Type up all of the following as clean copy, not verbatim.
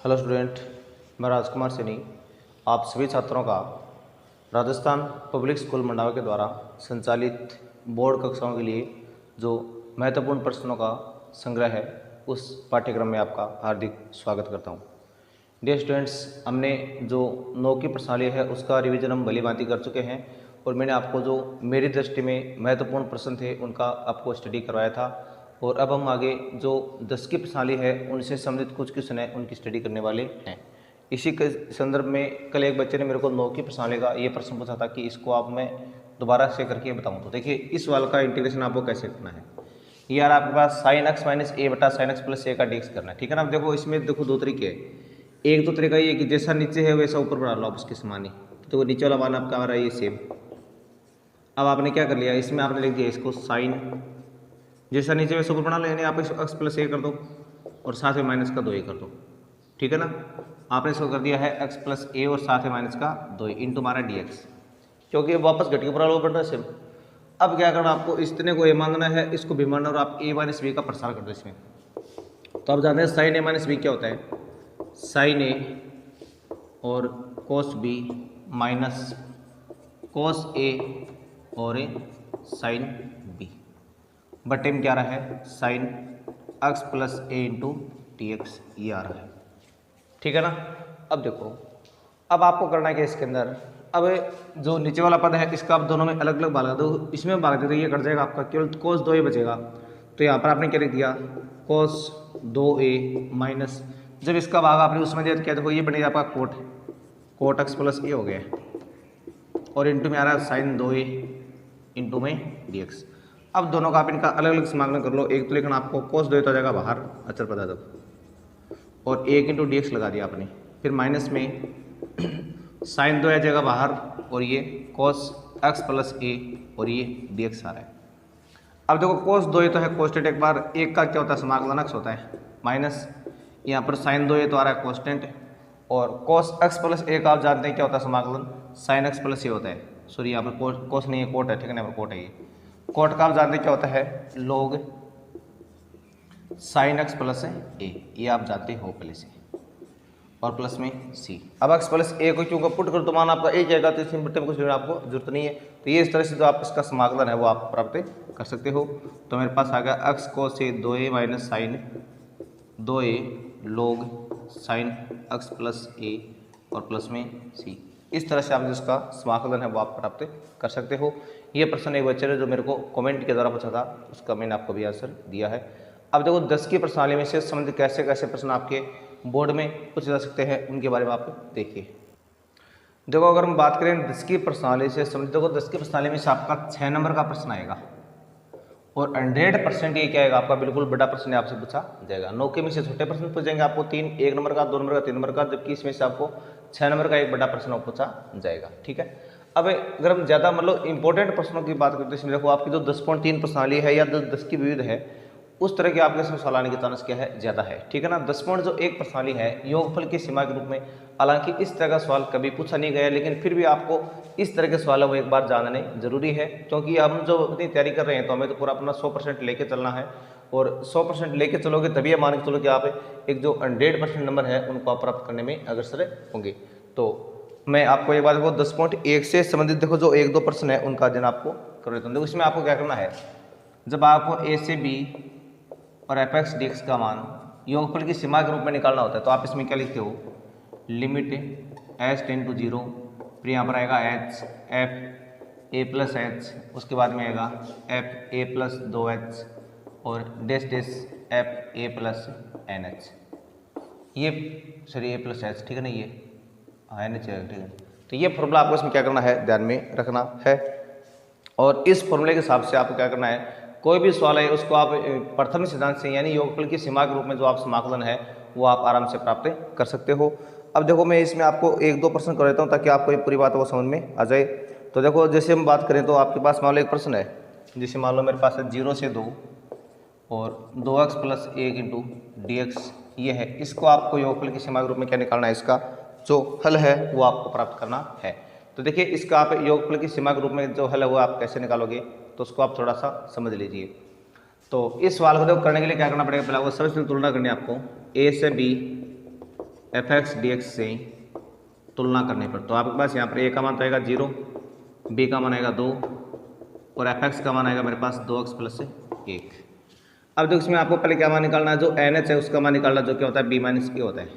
Hello student, मैं राजकुमार सैनी आप सभी छात्रों का राजस्थान पब्लिक स्कूल मंडावा के द्वारा संचालित बोर्ड कक्षाओं के लिए जो महत्वपूर्ण प्रश्नों का संग्रह है उस पाठ्यक्रम में आपका हार्दिक स्वागत करता हूं। डियर स्टूडेंट्स, हमने जो 9 की प्रश्नावली है उसका रिवीजन हम भली भांति कर चुके हैं और मैंने आपको जो मेरी दृष्टि में महत्वपूर्ण प्रश्न थे उनका आपको स्टडी करवाया था। और अब हम आगे जो 10 की प्रश्नावली है उनसे संबंधित कुछ क्वेश्चन है उनकी स्टडी करने वाले हैं। इसी के संदर्भ में कल एक बच्चे ने मेरे को 9 की प्रश्नावली का ये प्रश्न पूछा था कि इसको आप मैं दोबारा से करके बताऊं। तो देखिए, इस वाल का इंटीग्रेशन आपको कैसे करना है। यार आपके पास साइन एक्स माइनस ए बटा साइन एक्स प्लस ए का डीएक्स करना है, ठीक है ना। अब देखो, इसमें देखो दो तरीके हैं। एक तो तरीका ये कि जैसा नीचे है वैसा ऊपर बढ़ा लो आप उसके समान ही, तो नीचे वाला मान आपका आ रहा है ये सेम। अब आपने क्या कर लिया, इसमें आपने लिख दिया इसको साइन, जैसा नीचे वैसे ऊपर बना लो, यानी आप इसको एक्स प्लस ए कर दो और साथ में माइनस का 2 ए कर दो, ठीक है ना। आपने इसको कर दिया है एक्स प्लस ए और साथ में माइनस का 2 इंटू हमारा डी एक्स, क्योंकि वापस घट के ऊपर वाला बढ़ रहा है सेम। अब क्या करना, आपको इतने को ए मानना है, इसको भी मानना, और आप ए माइनस बी का प्रसार कर दो इसमें। तो आप जानते हैं साइन ए माइनस बी क्या होता है, साइन ए और कोस बी माइनस कोस ए और ए साइन बी बटे में क्या रहा है साइन एक्स प्लस ए इंटू टी एक्स, ये आ रहा है, ठीक है ना। अब देखो, अब आपको करना है कि इसके अंदर अब जो नीचे वाला पद है इसका आप दोनों में अलग अलग भाग दो, इसमें भाग दे तो ये कट जाएगा आपका, केवल कोस 2 ए बचेगा। तो यहाँ पर आपने क्या लिख दिया, कोस 2 ए माइनस, जब इसका भाग आपने उसमें दिया तो क्या देखो ये बनेगा आपका कोट, कोट एक्स प्लस ए हो गया, और इंटू में आ रहा है साइन 2 ए इंटू में डी एक्स। अब दोनों का आप इनका अलग अलग समाकलन कर लो। एक तो लिखना आपको कोस 2 ए तो आ जाएगा बाहर अचर पता तब, और 1 इंटू डी एक्स लगा दिया आपने, फिर माइनस में साइन 2 आ जाएगा बाहर, और ये कोस एक्स प्लस ए और ये डी एक्स आ रहा है। अब देखो कोस 2 ए तो है कॉन्स्टेंट, एक बार एक का क्या होता है समाकलन एक्स होता है, माइनस यहाँ पर साइन 2 ए तो आ रहा है कॉन्स्टेंट, और कोस एक्स प्लस ए का आप जानते हैं क्या होता है समाकलन, साइन एक्स प्लस ए होता है। सॉरी, यहाँ पर कोस नहीं है, कोट है, ठीक है ना, यहाँ पर कोट है। ये कोट का आप जानते हैं क्या होता है, लॉग साइन एक्स प्लस ए, ये आप जानते हो पहले से, और प्लस में सी। अब एक्स प्लस ए को क्योंकि पुट कर तो मान आपका ए जाएगा, तो इसमें बट्टे में कुछ आपको जरूरत नहीं है। तो ये इस तरह से जो आप इसका समाकलन है वो आप प्राप्त कर सकते हो। तो मेरे पास आ गया एक्स को से 2 ए माइनस साइन 2 ए लॉग साइन एक्स प्लस ए और प्लस में सी। इस तरह से आप जिसका समाकलन है वो आप प्राप्त कर सकते हो। ये प्रश्न एक बच्चे ने जो मेरे को कमेंट के द्वारा पूछा था उसका मैंने आपको भी आंसर दिया है। अब देखो 10 की प्रश्नावली में से संबंधित कैसे कैसे प्रश्न आपके बोर्ड में पूछे जा सकते हैं उनके बारे में आप देखिए। देखो, अगर हम बात करें 10 की प्रश्नावली से संबंधित, देखो 10 की प्रश्नावली में से आपका 6 नंबर का प्रश्न आएगा और 100% ये क्या आएगा आपका बिल्कुल बड़ा प्रश्न आपसे पूछा जाएगा। 9 के में से छोटे प्रश्न पूछ जाएंगे आपको 3, 1 नंबर का, 2 नंबर का, 3 नंबर का, जबकि इसमें से आपको 6 नंबर का एक बड़ा प्रश्न पूछा जाएगा, ठीक है। अब अगर हम ज़्यादा मतलब इंपॉर्टेंट प्रश्नों की बात करते हैं, इसमें देखो आपकी जो 10.3 प्रश्नावली है या 10 की विविध है उस तरह के आपके इसमें सवाल आने की चांस क्या है, ज़्यादा है, ठीक है ना। 10 पॉइंट जो एक प्रश्नावली है योगफल की सीमा के रूप में, हालांकि इस तरह का सवाल कभी पूछा नहीं गया, लेकिन फिर भी आपको इस तरह के सवाल वो एक बार जानने जरूरी है, क्योंकि हम जो अपनी तैयारी कर रहे हैं तो हमें तो पूरा अपना 100% लेके चलना है, और 100% लेके चलोगे तभी मान के चलो कि आप एक जो 100% नंबर है उनको आप प्राप्त करने में अग्रसर होंगे। तो मैं आपको एक बात देखो 10.1 से संबंधित देखो जो 1-2 प्रश्न है उनका अध्ययन आपको कर देता हूँ। देखो इसमें आपको क्या करना है, जब आपको ए से बी और एफ एक्स डी एक्स का मान योगफल की सीमा के रूप में निकालना होता है, तो आप इसमें क्या लिखते हो, लिमिट एच टेंड टू 0, फिर यहाँ पर आएगा H F A plus H, उसके बाद में आएगा एफ ए प्लस 2h और dash dash F A plus N H, ये सॉरी ए प्लस एच, ठीक है ना, ये हाँ एन एच है, ठीक है। तो ये फॉर्मूला आपको इसमें क्या करना है, ध्यान में रखना है, और इस फॉर्मूले के हिसाब से आपको क्या करना है, कोई भी सवाल है उसको आप प्रथम सिद्धांत से यानी योगफल की सीमा के रूप में जो आप समाकलन है वो आप आराम से प्राप्त कर सकते हो। अब देखो मैं इसमें आपको 1-2 प्रश्न कर देता हूँ ताकि आपको ये पूरी बात वो समझ में आ जाए। तो देखो जैसे हम बात करें तो आपके पास मान लो एक प्रश्न है, जैसे मान लो मेरे पास है 0 से 2 और 2x plus 1 into D x, ये है, इसको आपको योगफल की सीमा के रूप में क्या निकालना है, इसका जो हल है वो आपको प्राप्त करना है। तो देखिए इसका आप योगफल की सीमा के रूप में जो हल है वो आप कैसे निकालोगे, तो उसको आप थोड़ा सा समझ लीजिए। तो इस सवाल को देखो करने के लिए क्या करना पड़ेगा, पहले वो सबसे तुलना करनी है आपको, ए से B F X D X से तुलना करने पर, तो आपके पास यहाँ पर ए का मान तो आएगा 0, बी का मान आएगा 2 और एफ एक्स का मान आएगा मेरे पास 2x प्लस 1। अब देखो इसमें आपको पहले क्या मान निकालना है, जो एन एच है उसका मान निकालना, जो क्या होता है बी माइनस ए होता है।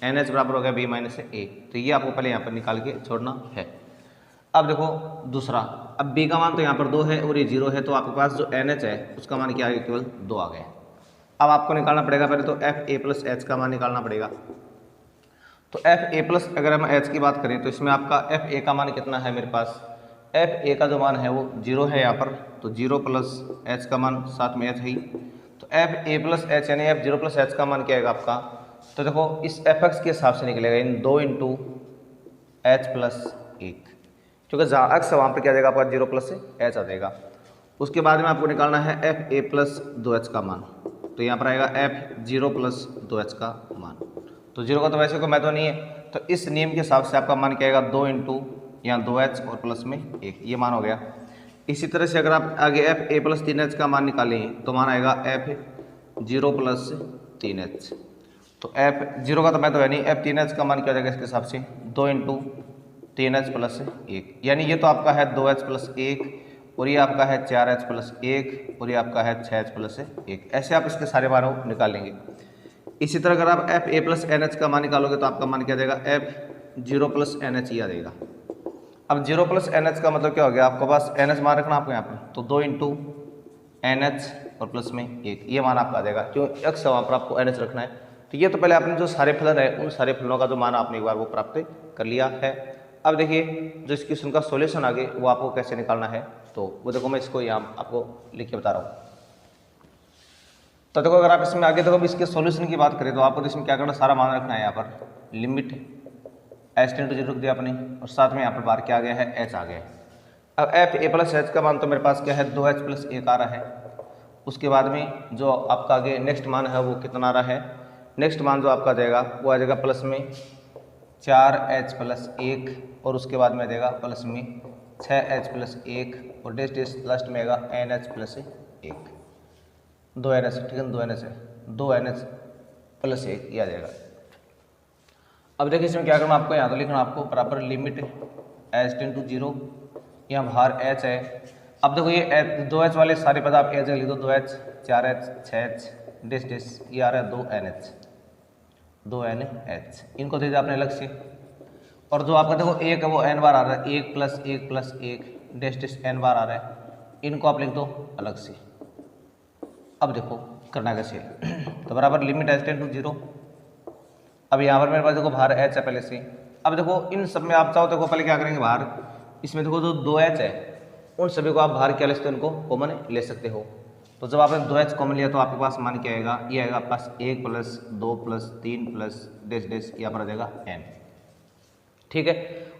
एन एच बराबर हो गया बी माइनस ए, तो ये आपको पहले यहाँ पर निकाल के छोड़ना है। अब देखो दूसरा, अब बी का मान तो यहाँ पर 2 है और ये 0 है, तो आपके पास जो एन एच है उसका मान क्या आ गया, केवल 2 आ गया। अब आपको निकालना पड़ेगा पहले तो एफ ए प्लस एच का मान निकालना पड़ेगा। तो एफ ए प्लस अगर हम एच की बात करें तो इसमें आपका एफ ए का मान कितना है मेरे पास, एफ ए का जो मान है वो 0 है यहाँ पर, तो 0 प्लस एच का मान साथ में एच है ही, तो एफ ए प्लस एच यानी एफ 0 प्लस एच का मान क्या आएगा आपका, तो देखो इस एफ एक्स के हिसाब से निकलेगा इन 2 इंटू एच प्लस 1, क्योंकि जहाँ एक्स है वहाँ पर क्या जाएगा आपका 0 प्लस एच आ जाएगा। उसके बाद में आपको निकालना है एफ ए प्लस 2 एच का मान, तो यहाँ पर आएगा एफ 0 प्लस 2 एच का मान, तो 0 का तो वैसे कोई महत्व नहीं है, तो इस नियम के हिसाब से आपका मान क्या आएगा 2 इंटू यहाँ 2h और प्लस में 1, ये मान हो गया। इसी तरह से अगर आप आगे एफ ए प्लस 3h का मान निकालें तो मान आएगा एफ 0 प्लस 3h, तो एफ 0 का तो मैं तो है नहीं, एफ 3h का मान क्या हो जाएगा इसके हिसाब से 2 इंटू 3h प्लस 1, यानी ये तो आपका है 2h प्लस 1 और ये आपका है 4h प्लस 1 और ये आपका है 6h प्लस 1, ऐसे आप इसके सारे मानों निकाल लेंगे। इसी तरह अगर आप F A plus N H का मान निकालोगे तो आपका मान क्या जाएगा एफ 0 प्लस एन एच ही आ जाएगा। अब 0 प्लस एन एच का मतलब क्या हो गया, आपके पास एन एच मान रखना आपको यहाँ पर, तो 2 इंटू एन एच और प्लस में 1, ये मान आपका आ जाएगा, क्यों एक्स वहाँ पर आपको एन एच रखना है। तो ये तो पहले आपने जो सारे फलन है उन सारे फलनों का जो मान आपने एक बार वो प्राप्त कर लिया है। अब देखिए जो इस क्वेश्चन का सॉल्यूशन आगे वो आपको कैसे निकालना है, तो वो देखो मैं इसको यहाँ आपको लिख के बता रहा हूँ। तो देखो अगर आप इसमें आगे देखो इसके सॉल्यूशन की बात करें तो आपको इसमें क्या करना, सारा मान रखना है यहाँ पर, लिमिट एच टेंड टू 0 रख दिया आपने और साथ में यहाँ पर बार क्या आ गया है एच आ गया। अब एफ ए प्लस एच का मान तो मेरे पास क्या है 2h प्लस 1 आ रहा है। उसके बाद में जो आपका आगे नेक्स्ट मान है वो कितना आ रहा है, नेक्स्ट मान जो आपका जाएगा वो आ जाएगा प्लस में 4h प्लस 1 और उसके बाद में आ जाएगा प्लस में 6h प्लस 1 और डेस लास्ट में आएगा NH प्लस 1, 2NH, ठीक है 2NH है, 2NH प्लस 1 ये आ जाएगा। अब देखिए इसमें क्या करना आपको, यहाँ तो लिखना आपको बराबर लिमिट एच टेंड टू 0, यहाँ बाहर h है। अब देखो ये 2h वाले सारे पद आप एच लिख दो, 2h 4h 6h डेस ये आ रहा है 2NH, इनको दे दिया आपने अलग से। और जो आपका देखो 1 है वो n बार आ रहा है, 1 प्लस 1 प्लस 1 डेस n बार आ रहा है, इनको आप लिख दो अलग से। अब देखो करना कैसे तो बराबर लिमिट एच टेंड टू 0। अब यहाँ पर मेरे पास देखो बाहर h है पहले से। अब देखो इन सब में आप चाहो देखो पहले क्या करेंगे, बाहर इसमें देखो जो 2h है उन सभी को आप बाहर क्या ले सकते हो, उनको कॉमन ले सकते हो। तो जब आपने 2h कॉमन लिया तो आपके पास मान क्या आएगा, ये आएगा आपके पास 1 प्लस 2 प्लस 3 प्लस डेस यहाँ पर आ जाएगा n, ठीक है।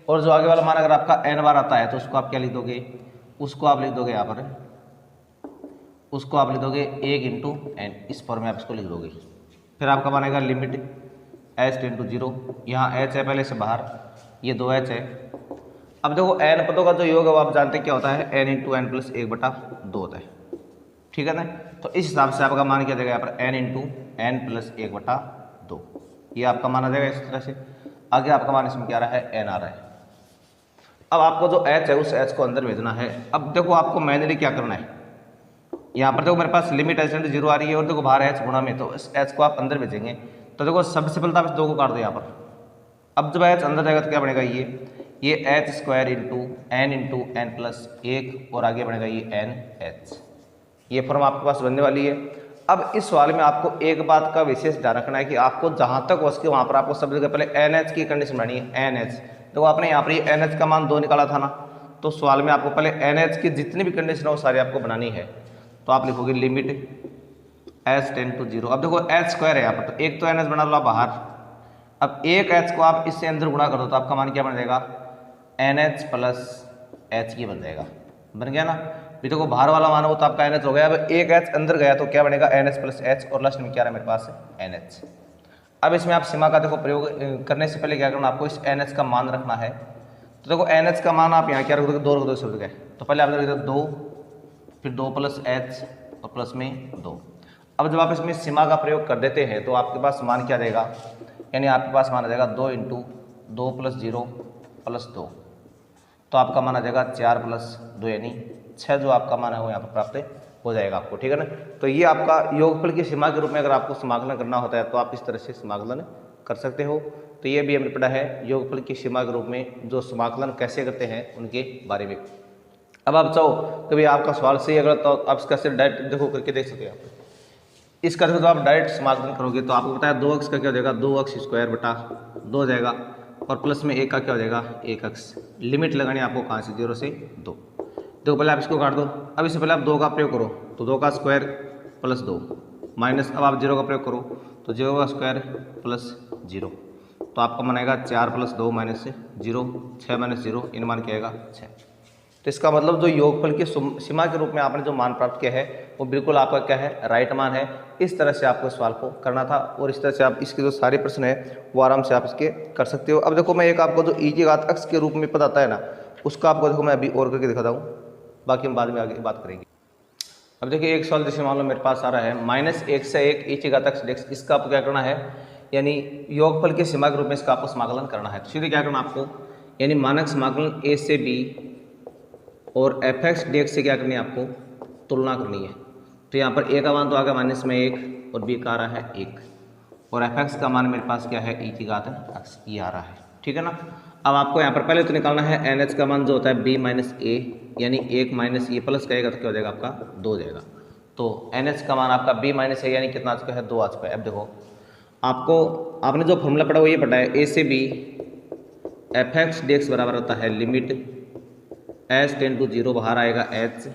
और जो आगे वाला मान अगर आपका n बार आता है तो उसको आप क्या लिख दोगे, उसको आप लिख दोगे यहाँ पर, उसको आप लिख दोगे 1 इंटू n, इस फॉर्म में आप इसको लिख दोगे। फिर आपका बनेगा लिमिट एच टेंड टू 0, यहाँ h है पहले से बाहर, ये 2h है। अब देखो n पदों का जो योग है वो आप जानते हैं क्या होता है, n इंटू एन प्लस 1/2 होता है, ठीक है ना। तो इस हिसाब से आपका मान क्या जाएगा यहाँ पर n इंटू एन प्लस 1/2, ये आपका मान आ जाएगा। इस तरह से आगे आपका मान इसमें क्या आ रहा है, n आ रहा है। अब आपको जो h है उस h को अंदर भेजना है। अब देखो आपको मैनुअली क्या करना है, यहाँ पर देखो मेरे पास लिमिट एच टेंड टू 0 आ रही है और देखो बाहर h गुणा में, तो इस h को आप अंदर भेजेंगे। तो देखो सबसे पहले तो आप इस 2 को काट दो यहाँ पर। अब जब h अंदर जाएगा तो क्या बनेगा, ये h square into N plus 1 और आगे बनेगा ये NH, ये फॉर्म आपके पास बनने वाली है। अब इस सवाल में आपको एक बात का विशेष ध्यान रखना है कि आपको जहाँ तक हो सके वहाँ पर आपको सबसे पहले NH की कंडीशन बनानी है। NH देखो आपने यहाँ पर ये NH का मान 2 निकाला था ना, तो सवाल में आपको पहले NH की जितनी भी कंडीशन है वो सारी आपको बनानी है। तो आप लिखोगे लिमिट एच टेंड टू 0। अब देखो h स्क्वायर है यहाँ पर, तो एक तो NH बना लो बाहर। अब एक h को आप इससे अंदर गुणा कर दो तो आपका मान क्या बन जाएगा, NH प्लस h की बन जाएगा, बन गया ना। भी देखो बाहर वाला मान हो तो आपका NH हो गया। अब एक h अंदर गया तो क्या बनेगा, NH प्लस h और लास्ट में क्या रहा मेरे पास NH। अब इसमें आप सीमा का देखो प्रयोग करने से पहले क्या करना, आपको इस NH का मान रखना है। तो देखो NH का मान आप यहाँ क्या रख दोगे, 2 रख दो शब्द गए। तो पहले आपने रख दो 2, फिर 2 प्लस h और प्लस में 2। अब जब आप इसमें सीमा का प्रयोग कर देते हैं तो आपके पास मान क्या देगा, यानी आपके पास माना जाएगा 2 इंटू 2 प्लस 0 प्लस 2, तो आपका माना जाएगा 4 प्लस 2 यानी 6 जो आपका मान है वो यहाँ पर प्राप्त हो जाएगा आपको, ठीक है ना। तो ये आपका योगफल की सीमा के रूप में अगर आपको समाकलन करना होता है तो आप इस तरह से समाकलन कर सकते हो। तो ये भी हमने पढ़ा है योगफल की सीमा के रूप में जो समाकलन कैसे करते हैं उनके बारे में। अब आप चाहो कभी आपका सवाल सही अगर तो आप इसका सिर्फ डायरेक्ट देखो करके देख सकते हो आप। इसका देखो तो आप डायरेक्ट समाकलन करोगे तो आपको बताया 2x का क्या हो जाएगा 2x स्क्वायर बटा 2 हो जाएगा और प्लस में 1 का क्या हो जाएगा 1x। लिमिट लगानी आपको कहाँ से 0 से 2। देखो पहले आप इसको काट दो, अब इससे पहले आप 2 का प्रयोग करो तो 2 का स्क्वायर प्लस 2 माइनस, अब आप 0 का प्रयोग करो तो 0 का स्क्वायर प्लस 0, तो आपका मान आएगा 4 प्लस 2 माइनस 0, 6 माइनस 0 इन मान क्या आएगा 6। तो इसका मतलब जो योगफल की सीमा के रूप में आपने जो मान प्राप्त किया है वो बिल्कुल आपका क्या है राइट मान है। इस तरह से आपको सवाल को करना था और इस तरह से आप इसके जो सारे प्रश्न है वो आराम से आप इसके कर सकते हो। अब देखो मैं एक आपको जो ई घात x के रूप में पद आता है ना उसका आपको देखो मैं अभी और करके दिखाता हूँ, बाकी हम बाद में आगे बात करेंगे। अब देखिए एक सवाल जैसे मान लो मेरे पास आ रहा है -1 से 1 ई घात x dx, इसका आपको क्या करना है यानी योगफल के सीमा के रूप में इसका आपको समाकलन करना है। तो सीधे क्या करना आपको यानी मानक समाकलन a से b और f(x) dx से क्या करनी है आपको तुलना करनी है। तो यहाँ पर a का मान तो आ गया -1 और b का आ रहा है 1 और f(x) का मान मेरे पास क्या है e की घात x ये आ रहा है, ठीक है ना। अब आपको यहाँ पर पहले तो निकालना है nh का मान जो होता है b माइनस a यानी 1 माइनस ए प्लस कहेगा तो क्या हो जाएगा आपका 2 हो जाएगा। तो nh का मान आपका b माइनस a यानी कितना आ चुका है 2 आ चुका है। अब देखो आपको आपने जो फॉर्मूला पढ़ा वो ये पढ़ा है a से b f(x) dx बराबर होता है लिमिट h टेंड टू 0 बाहर आएगा h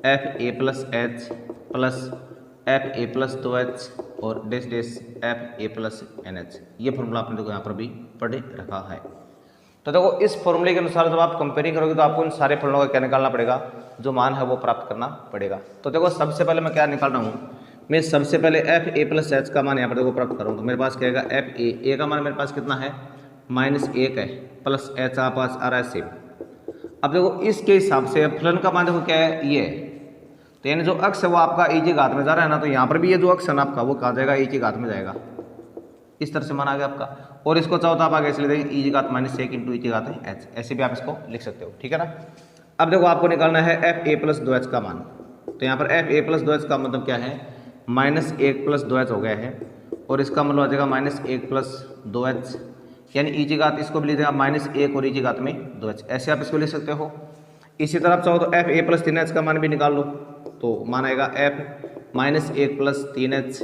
f a plus h plus f a plus 2h और डेस dash f a plus nh। ये फॉर्मूला आपने देखो यहाँ पर भी पढ़े रखा है। तो देखो इस फॉर्मूले के अनुसार जब आप कंपेयरिंग करोगे तो आपको इन सारे फॉर्मूलों का क्या निकालना पड़ेगा जो मान है वो प्राप्त करना पड़ेगा। तो देखो सबसे पहले मैं क्या निकाल रहा हूँ, मैं सबसे पहले f a प्लस h का मान यहाँ पर देखो प्राप्त करूँ तो मेरे पास क्या आएगा f a का मान मेरे पास कितना है -1 है प्लस h आपके पास आ रहा है सेम। अब देखो इसके हिसाब से फलन का मान देखो क्या है ये है, तो यानी जो अक्ष है वो आपका e की घात में जा रहा है ना, तो यहाँ पर भी ये जो अक्ष है ना आपका वो कहा जाएगा e की घात में जाएगा। इस तरह से मान आ गया आपका और इसको चाहो तो आप आगे ऐसे ले देंगे e की घात -1 इंटू e की घात h, ऐसे भी आप इसको लिख सकते हो, ठीक है ना। अब देखो आपको निकालना है f a प्लस 2h का मान, तो यहाँ पर f a प्लस 2h का मतलब क्या है -1 प्लस 2h हो गया है और इसका मतलब आ जाएगा -1 प्लस 2h यानी e की घात इसको भी लिख देगा -1 और e की घात में 2h, ऐसे आप इसको लिख सकते हो। इसी तरह आप चाहो तो f a प्लस 3h का मान भी निकाल लो तो मान आएगा f -1 प्लस 3h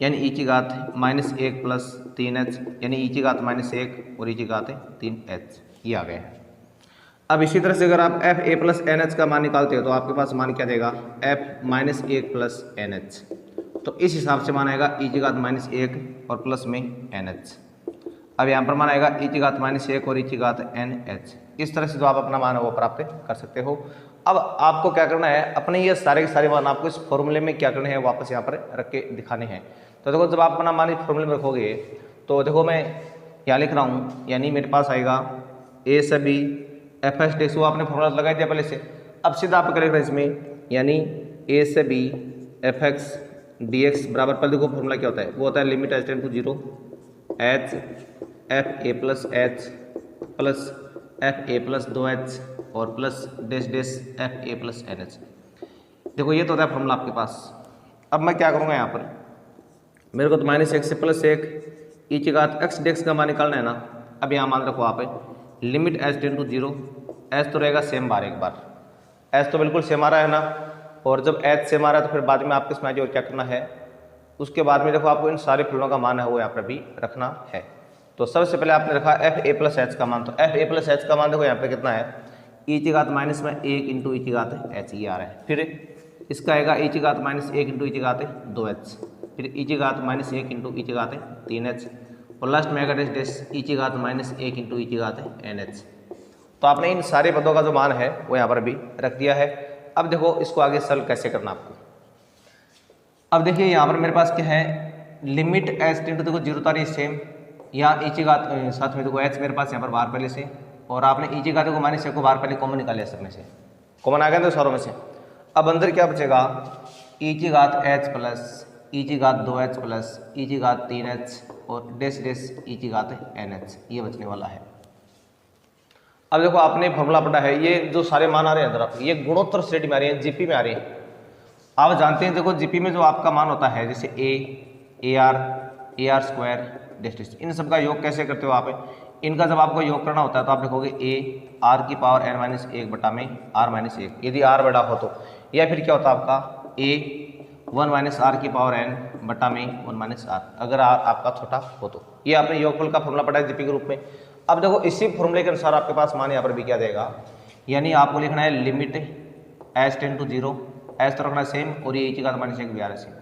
यानी e की घात -1 प्लस 3h यानी e की घात -1 और e की घात 3h, ये आ गया है। अब इसी तरह से अगर आप f a प्लस nh का मान निकालते हो तो आपके पास मान क्या देगा f -1 प्लस nh, तो इस हिसाब से मान आएगा e की घात -1 और प्लस में nh। अब यहाँ पर मान आएगा e की घात -1 और e की घात nh। इस तरह से जो आप अपना मान है वो प्राप्त कर सकते हो। अब आपको क्या करना है अपने ये सारे के सारे मान आपको इस फॉर्मूले में क्या करने हैं वापस यहाँ पर रख के दिखाने हैं। तो देखो जब आप अपना मान इस फॉर्मूले में रखोगे तो देखो मैं यहाँ लिख रहा हूँ यानी मेरे पास आएगा a से b f(x) dx, वो आपने फॉर्मूला लगाई दिया पहले से। अब सीधा आप क्या लिख रहे हैं इसमें यानी a से b f(x) dx बराबर पहले देखो फॉर्मूला क्या होता है वो होता है limit h tend to 0 h f a plus h plus f a plus 2h और plus dash dash f a plus nh। देखो ये तो होता है फॉर्मूला आपके पास। अब मैं क्या करूँगा यहाँ पर मेरे को तो -1 से +1 e की घात x dx का मान निकालना है ना। अब यहाँ मान रखो आप limit h tend to 0, h तो रहेगा सेम बार एक बार, h तो बिल्कुल सेम आ रहा है ना, और जब h सेम आ रहा है तो फिर बाद में आपके इसमें और क्या करना है उसके बाद में देखो आपको इन सारे फलनों का मान है वो यहाँ पर भी रखना है। तो सबसे पहले आपने रखा f a प्लस h का मान, तो f a प्लस h का मान देखो यहाँ पर कितना है e की घात -1 इंटू e की घात h ये आ रहा है। फिर इसका आएगा e की घात -1 इंटू e की घात 2h, फिर e की घात -1 इंटू e की घात 3h और लास्ट में आएगा डेस e की घात -1 इंटू e की घात nh। तो आपने इन सारे पदों का जो मान है वो यहाँ पर भी रख दिया है। अब देखो इसको आगे सॉल्व कैसे करना आपको। अब देखिए यहाँ पर मेरे पास क्या है लिमिट h टेंड टू देखो 0 तारी सेम, यहाँ e की घात साथ में देखो h मेरे पास यहाँ पर बाहर पहले से, और आपने e की घात को -1 को बाहर पहले कॉमन निकाल लिया, सब में से कॉमन आ गया तो सारों में से। अब अंदर क्या बचेगा e की घात h प्लस e की घात 2h प्लस e की घात 3h और डैश डैश ई की घात NH, ये बचने वाला है। अब देखो आपने फॉर्मूला पढ़ा है, ये जो सारे मान आ रहे हैं तरफ ये गुणोत्तर श्रेणी में आ रही है, जीपी में आ रही है। आप जानते हैं देखो जीपी में जो आपका मान होता है जैसे A R square dash dash, इन सब का योग कैसे करते हो आप, इनका जब आपको योग करना होता है तो आप लिखोगे ए आर की पावर n माइनस 1 बटा में r माइनस 1, यदि r बड़ा हो तो, या फिर क्या होता है आपका ए 1 माइनस आर की पावर n बटा में 1 माइनस r, अगर r आपका छोटा हो तो। ये आपने योगफल का फॉर्मूला पढ़ा है जीपी के रूप में। अब देखो इसी फॉर्मूले के अनुसार आपके पास मान यहाँ पर भी क्या देगा, यानी आपको लिखना है limit H tend to 0, H तो रखना सेम, और ये e की घात माइनस 1 भी आ रहा है सेम।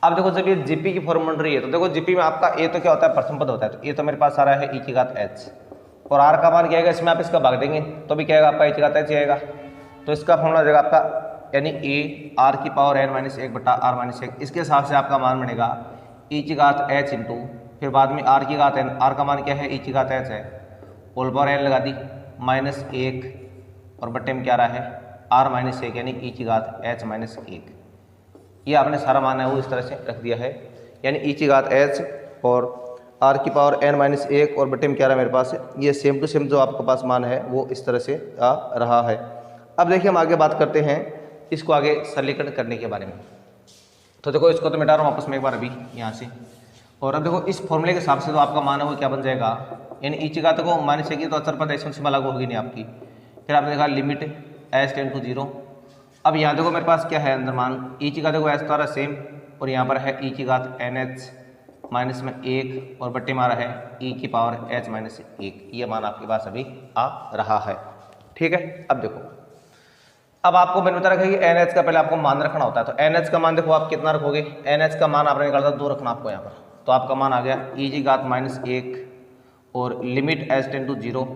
अब देखो जब ये जीपी की फॉर्मूला बन रही है तो देखो जीपी में आपका ए तो क्या होता है, प्रथम पद होता है, तो ये तो मेरे पास आ रहा है e की घात h, और r का मान क्या आएगा, इसमें आप इसका भाग देंगे तो भी क्या आएगा आपका e की घात h आएगा। तो इसका फॉर्मूला हो जाएगा आपका, यानी ए आर की पावर n माइनस 1 बटा r माइनस 1, इसके हिसाब से आपका मान बनेगा e की घात h इंटू फिर बाद में r की घात n, r का मान क्या है e की घात h है, होल पावर n लगा दी माइनस 1 और बट्टे में क्या रहा है r माइनस 1, यानी e की घात h माइनस 1। ये आपने सारा मान है वो इस तरह से रख दिया है, यानी e की घात h और r की पावर n माइनस 1 और बट्टे में क्या रहा है मेरे पास, ये सेम टू सेम जो आपके पास मान है वो इस तरह से आ रहा है। अब देखिए हम आगे बात करते हैं इसको आगे सरलीकरण करने के बारे में। तो देखो इसको तो मिटा रहा हूँ वापस में एक बार अभी यहाँ से, और अब देखो इस फॉर्मूले के हिसाब से जो आपका मान है वो क्या बन जाएगा, यानी e की घात को माइनस 1 की तो अचर पद है, इसमें सीमा लागू होगी नहीं आपकी। फिर आपने देखा लिमिट एच टेंड टू 0। अब यहाँ देखो मेरे पास क्या है अंदर मान, e की घात को एच तो आ रहा है सेम, और यहाँ पर है e की घात NH माइनस में 1 और बट्टे मारा है e की पावर h माइनस 1, ये मान आपके पास अभी आ रहा है। ठीक है, अब देखो अब आपको मैंने बता रखा है कि NH का पहले आपको मान रखना होता है, तो NH का मान देखो आप कितना रखोगे, NH का मान आपने निकाला था 2 रखना आपको यहाँ पर, तो आपका मान आ गया e की घात माइनस 1 और लिमिट h टेंड टू 0,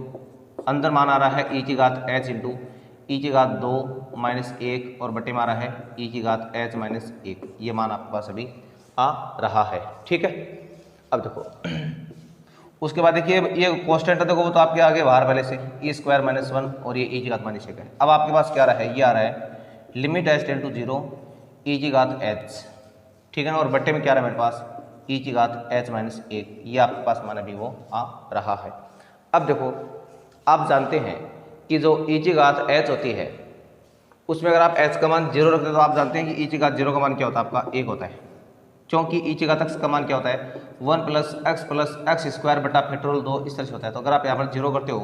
अंदर मान आ रहा है e की घात h इंटू e की घात 2 माइनस 1 और बटे मारा है e की घात h माइनस 1, ये मान आपके पास अभी आ रहा है। ठीक है, अब देखो उसके बाद देखिए ये कांस्टेंट है, देखो वो तो आपके आगे बाहर पहले से e स्क्वायर माइनस 1 और ये e की घात माइनस 1 है। अब आपके पास क्या आ रहा है, ये आ रहा है limit h tend to 0 e की घात h, ठीक है ना, और बट्टे में क्या आ रहा है मेरे पास e की घात h माइनस 1, ये आपके पास मान अभी वो आ रहा है। अब देखो आप जानते हैं कि जो e की घात h होती है उसमें अगर आप h का मान 0 रखते हैं तो आप जानते हैं कि e की घात 0 का मान क्या होता है आपका 1 होता है, क्योंकि e की घात x का मान क्या होता है 1 प्लस x स्क्वायर बटा फैक्टोरियल 2 इस तरह से होता है। तो अगर आप यहाँ पर 0 करते हो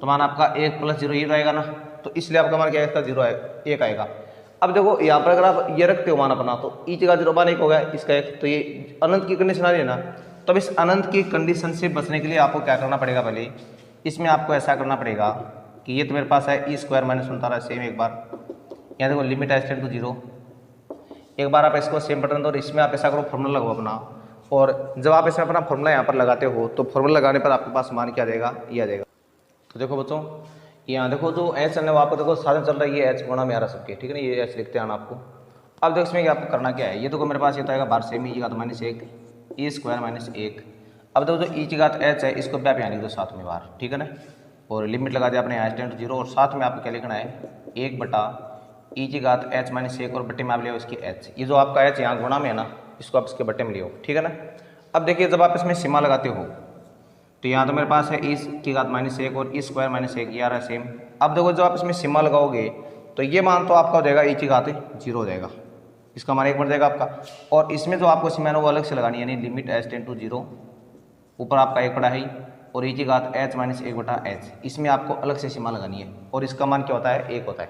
तो मान आपका 1 प्लस 0 ये रहेगा ना, तो इसलिए आपका मान क्या है, इसका 0 है 1 आएगा। अब देखो यहाँ पर अगर आप ये रखते हो मान अपना, तो e की घात 0 मान 1 हो गया, इसका 1, तो ये अनंत की कंडीशन आ रही है ना। तो अब इस अनंत की कंडीशन से बचने के लिए आपको क्या करना पड़ेगा, पहले इसमें आपको ऐसा करना पड़ेगा कि ये तो मेरे पास है e स्क्वायर माइनस 1 है सेम, एक बार यहाँ देखो लिमिट h टेंड टू 0, एक बार आप इसको सेम बटन दो और इसमें आप ऐसा करो फॉर्मूला लगाओ अपना, और जब आप इसमें अपना फॉर्मूला यहाँ पर लगाते हो तो फॉर्मूला लगाने पर आपके पास मान क्या देगा, ये आ जाएगा। तो देखो बच्चों यहाँ देखो जो एच चलने वो आपको देखो साधन चल रहा है, ये एच गुणा में आ रहा सबके, ठीक है ना, ये एच लिखते हैं आपको। अब देखो इसमें आपको करना क्या है, ये देखो मेरे पास ये तो आएगा बाहर सेम e की घात माइनस 1 e स्क्वायर माइनस 1। अब देखो जो e की घात h है इसको आप यहाँ लिख दो साथ में बाहर, ठीक है ना, और लिमिट लगा दिया आपने h टेंड टू 0, और साथ में आपको क्या लिखना है 1 बटा e की घात h माइनस 1 और बट्टे में आप ले इसकी h, ये जो आपका h यहाँ गुणा में है ना, इसको आप इसके बट्टे में ले, ठीक है ना। अब देखिए जब आप इसमें सीमा लगाते हो तो यहाँ तो मेरे पास है e की घात माइनस 1 और e स्क्वायर माइनस 1, ये आ रहा है सेम। अब देखो जब आप इसमें सीमा लगाओगे तो ये मान तो आपका हो जाएगा e की घात 0 हो जाएगा, इसका मान 1 बढ़ जाएगा आपका, और इसमें जो आपको सीमा है वो अलग से लगानी है, यानी लिमिट h टेंड टू 0, ऊपर आपका 1 पड़ा है और e की घात h माइनस 1 बटा h, इसमें आपको अलग से सीमा लगानी है, और इसका मान क्या होता है 1 होता है,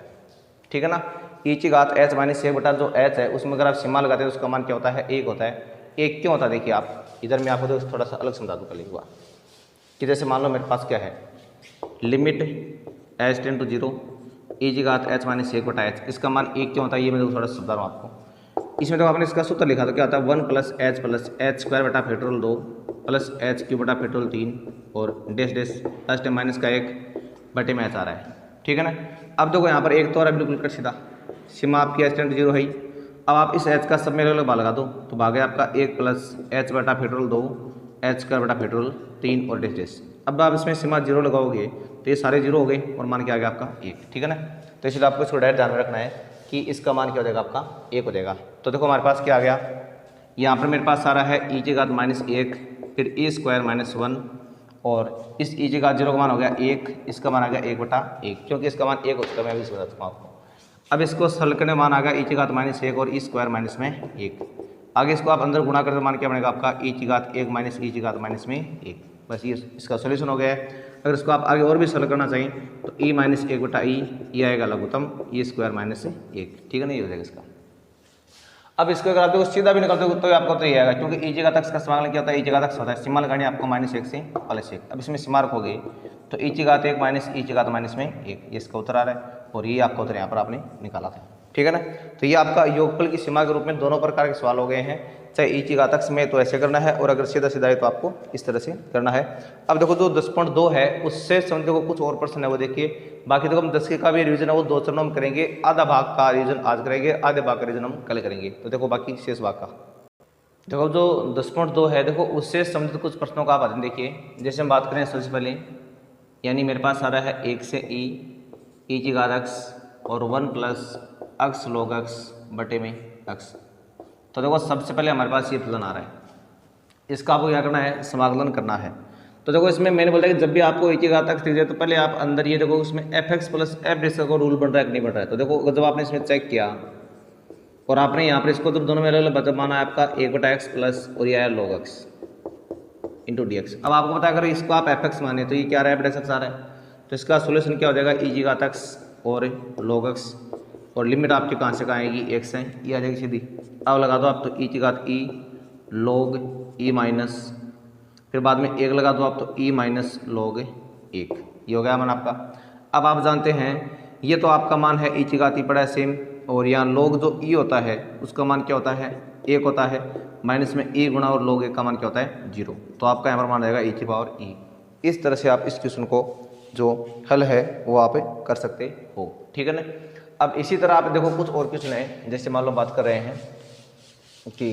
ठीक है ना। e की घात h माइनस 1 बटा जो h है उसमें अगर आप सीमा लगाते हैं तो उसका मान क्या होता है 1 होता है। 1 क्यों होता है, देखिए आप इधर मैं आपको तो थोड़ा सा अलग समझा दूँ पहले हुआ कि जैसे मान लो मेरे पास क्या है limit h tend to 0 e की घात h माइनस 1 बटा h, इसका मान 1 क्यों होता है ये मैं थोड़ा सा समझा रहा हूँ आपको। इसमें तो आपने इसका सूत्र लिखा तो क्या होता है 1 प्लस h स्क्वायर बटा फैक्टोरियल 2 प्लस h क्यूब बटा फैक्टोरियल 3 और dash dash last time minus का 1 बटे में h आ रहा है, ठीक है ना। अब देखो यहाँ पर एक तो और बिल्कुल कट सीधा सीमा आपकी h टेंड टू 0 है। अब आप इस h का सब में अलग भाग लगा दो तो भागे आपका 1 प्लस h बटा फैक्टोरियल 2 h स्क्वायर बटा फैक्टोरियल 3 और डैश डैश। अब आप इसमें सीमा 0 लगाओगे तो ये सारे 0 हो गए और मान क्या आ गया आपका 1, ठीक है ना। तो इसलिए आपको इसको डायरेक्ट ध्यान में रखना है कि इसका मान क्या हो जाएगा आपका 1 हो जाएगा। तो देखो हमारे पास क्या आ गया, यहाँ पर मेरे पास आ रहा है e की घात माइनस 1 फिर ई स्क्वायर माइनस 1 और इस ई की घात 0 का मान हो गया 1, इसका मान आ गया 1/1, क्योंकि इसका मान 1 हो चुका है, मैं अभी इसे बता चुका हूँ आपको। अब इसको सरल करने मान आ गया ई की घात -1 और ई स्क्वायर माइनस में 1। आगे इसको आप अंदर गुणा करते मान क्या बनेगा आपका ई की घात 1 माइनस ई की घात -1। बस ये इसका सोल्यूशन हो गया है। अगर इसको आप आगे और भी सरल करना चाहिए तो ई माइनस 1/ई, ये आएगा लघुत्तम ई स्क्वायर माइनस 1, ठीक है ना, ये हो जाएगा इसका। अब इसको अगर आप देखो सीधा भी निकलते हो तो आपको तो ये आएगा, क्योंकि ई की घात x का समाकलन क्या होता है, ई की घात x होता है, सीमा लगानी आपको -1 से +1। अब इसमें सीमा रखोगे तो ई की घात 1 माइनस ई की घात -1, ये इसका उत्तर आ रहा है और ये आपका उत्तर यहाँ पर आपने निकाला था, ठीक है ना। तो ये आपका योगफल की सीमा के रूप में दोनों प्रकार के सवाल हो गए हैं, चाहे ई की घात x में तो ऐसे करना है और अगर सीधा सीधा है तो आपको इस तरह से करना है। अब देखो जो 10.2 है उससे समझो को कुछ और प्रश्न है वो देखिए। बाकी देखो हम 10 का भी रिवीजन है वो 2 चरणों में करेंगे, आधा भाग का रिवीजन आज करेंगे, आधे भाग का रिवीजन हम कल करेंगे। तो देखो बाकी शेष भाग का देखो जो 10.2 है, देखो उससे संबंधित कुछ प्रश्नों का आप अध्ययन देखिए। जैसे हम बात करें सबसे पहले, यानी मेरे पास आ रहा है 1 से ई की घात x और 1 + x log x बटे में x। तो देखो सबसे पहले हमारे पास ये फलन आ रहा है, इसका आपको क्या करना है, समाकलन करना है। तो देखो इसमें मैंने बोला कि जब भी आपको एक ही घात तक दिख तो पहले आप अंदर ये देखो उसमें fx + f को रूल बन रहा है कि नहीं बन रहा है। तो देखो जब आपने इसमें चेक किया और आपने यहाँ पर इसको तो दोनों में अलग माना है आपका 1/x प्लस और ये आया log x इंटू dx। अब आपको पता है अगर इसको आप fx माने तो ये क्या रहा है, f(x) आ रहा है, तो इसका सोल्यूशन क्या हो जाएगा, ई की घात x और log x और लिमिट आपकी कहाँ से कहाँ आएगी, x है, ये आ जाएगी सीधी। अब लगा दो आप तो ई की घात ई log ई माइनस, फिर बाद में 1 लगा दो आप तो ई माइनस log 1, ये हो गया मान आपका। अब आप जानते हैं ये तो आपका मान है ई की घात ई पड़ा है सेम, और यहाँ log जो ई होता है उसका मान क्या होता है, 1 होता है, माइनस में ई गुणा और log 1 का मान क्या होता है, 0। तो आपका यहाँ पर मान रहेगा ई की पावर ई। इस तरह से आप इस क्वेश्चन को जो हल है वो आप कर सकते हो, ठीक है ना। अब इसी तरह आप देखो कुछ और क्वेश्चन है, जैसे मान लो बात कर रहे हैं कि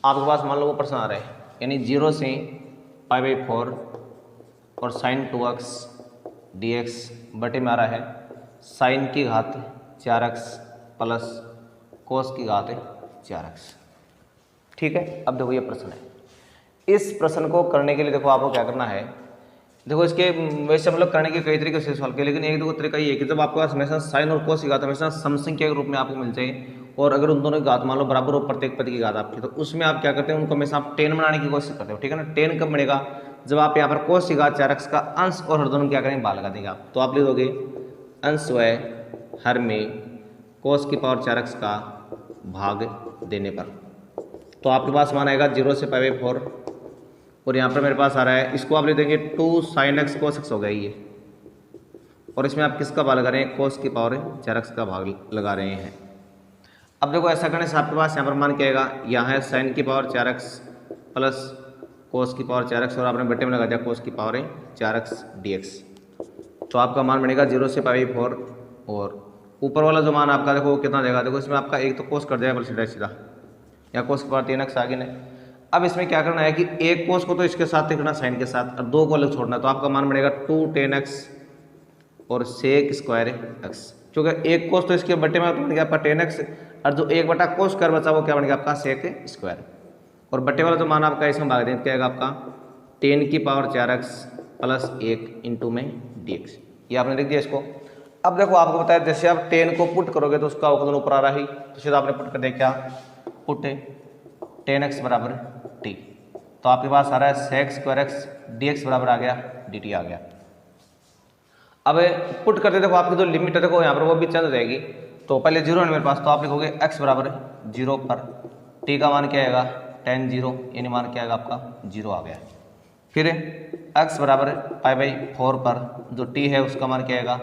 आपके पास मान लो वो प्रश्न आ रहा है, यानी 0 से π/4 और sin 2x dx बटे में आ रहा है sin की घात 4x प्लस cos की घात 4x, ठीक है। अब देखो ये प्रश्न है, इस प्रश्न को करने के लिए देखो आपको क्या करना है, देखो इसके वैसे मतलब करने के कई तरीके से सवाल के, लेकिन एक दो तरीका ये है कि जब आपके पास हमेशा साइन और कोस की घात हमेशा समसंख्या के रूप में आपको मिल जाए और अगर उन दोनों की घात मान लो बराबर हो प्रत्येक पद की घात आपकी, तो उसमें आप क्या करते हैं, उनको हमेशा आप 10 बनाने की कोशिश करते हो, ठीक है ना। 10 कब बनेगा, जब आप यहाँ पर कोस की घात 4x का अंश और हर दोनों क्या करेंगे, भाग लगा देंगे आप। तो आप लिख दोगे अंश व हर में कोस की पावर 4x का भाग देने पर, तो आपके पास मान आएगा 0 से π/4 और यहाँ पर मेरे पास आ रहा है, इसको आप लिख देंगे 2 sin x cos x हो गया ये, और इसमें आप किसका भाग लगा रहे हैं, cos की पावर 4x का भाग लगा रहे हैं। अब देखो ऐसा करने से आपके पास यहाँ पर मान क्या आएगा, यहाँ है sin की पावर 4x प्लस cos की पावर 4x और आपने बटे में लगा दिया cos की पावर 4x dx, तो आपका मान बनेगा 0 से π/4 और ऊपर वाला जो मान आपका देखो कितना देगा, देखो इसमें आपका एक तो cos कर देगा सीधा सीधा, या cos की पावर 3x आगे ने। अब इसमें क्या करना है कि एक कोस को तो इसके साथ लिखना साइन के साथ और 2 को अलग छोड़ना, तो आपका मान बनेगा 2 10x और sec स्क्वायर x, क्योंकि एक कोस तो इसके बटे में बन गया आपका 10x और जो 1/cos स्क्वायर बचा वो क्या बन गया आपका sec स्क्वायर, और बटे वाला जो मान आपका इसमें भाग दें क्या आएगा आपका 10 की पावर 4x प्लस 1 इंटू में dx, ये आपने लिख दिया इसको। अब देखो आपको बताया जैसे आप 10 को पुट करोगे तो उसका अवकलन ऊपर आ रहा है, तो सीधा आपने पुट कर दिया क्या, पुट 10x बराबर t, तो आपके पास आ रहा है sec स्क्वायर x dx बराबर आ गया dt आ गया। अब पुट करते देखो आपकी जो लिमिट है देखो यहाँ पर वो भी चेंज हो जाएगी, तो पहले 0 है मेरे पास, तो आप लिखोगे x बराबर 0 पर t का मान क्या आएगा tan 0, यानी मान क्या आएगा आपका 0 आ गया। फिर x बराबर π/4 पर जो t है उसका मान क्या आएगा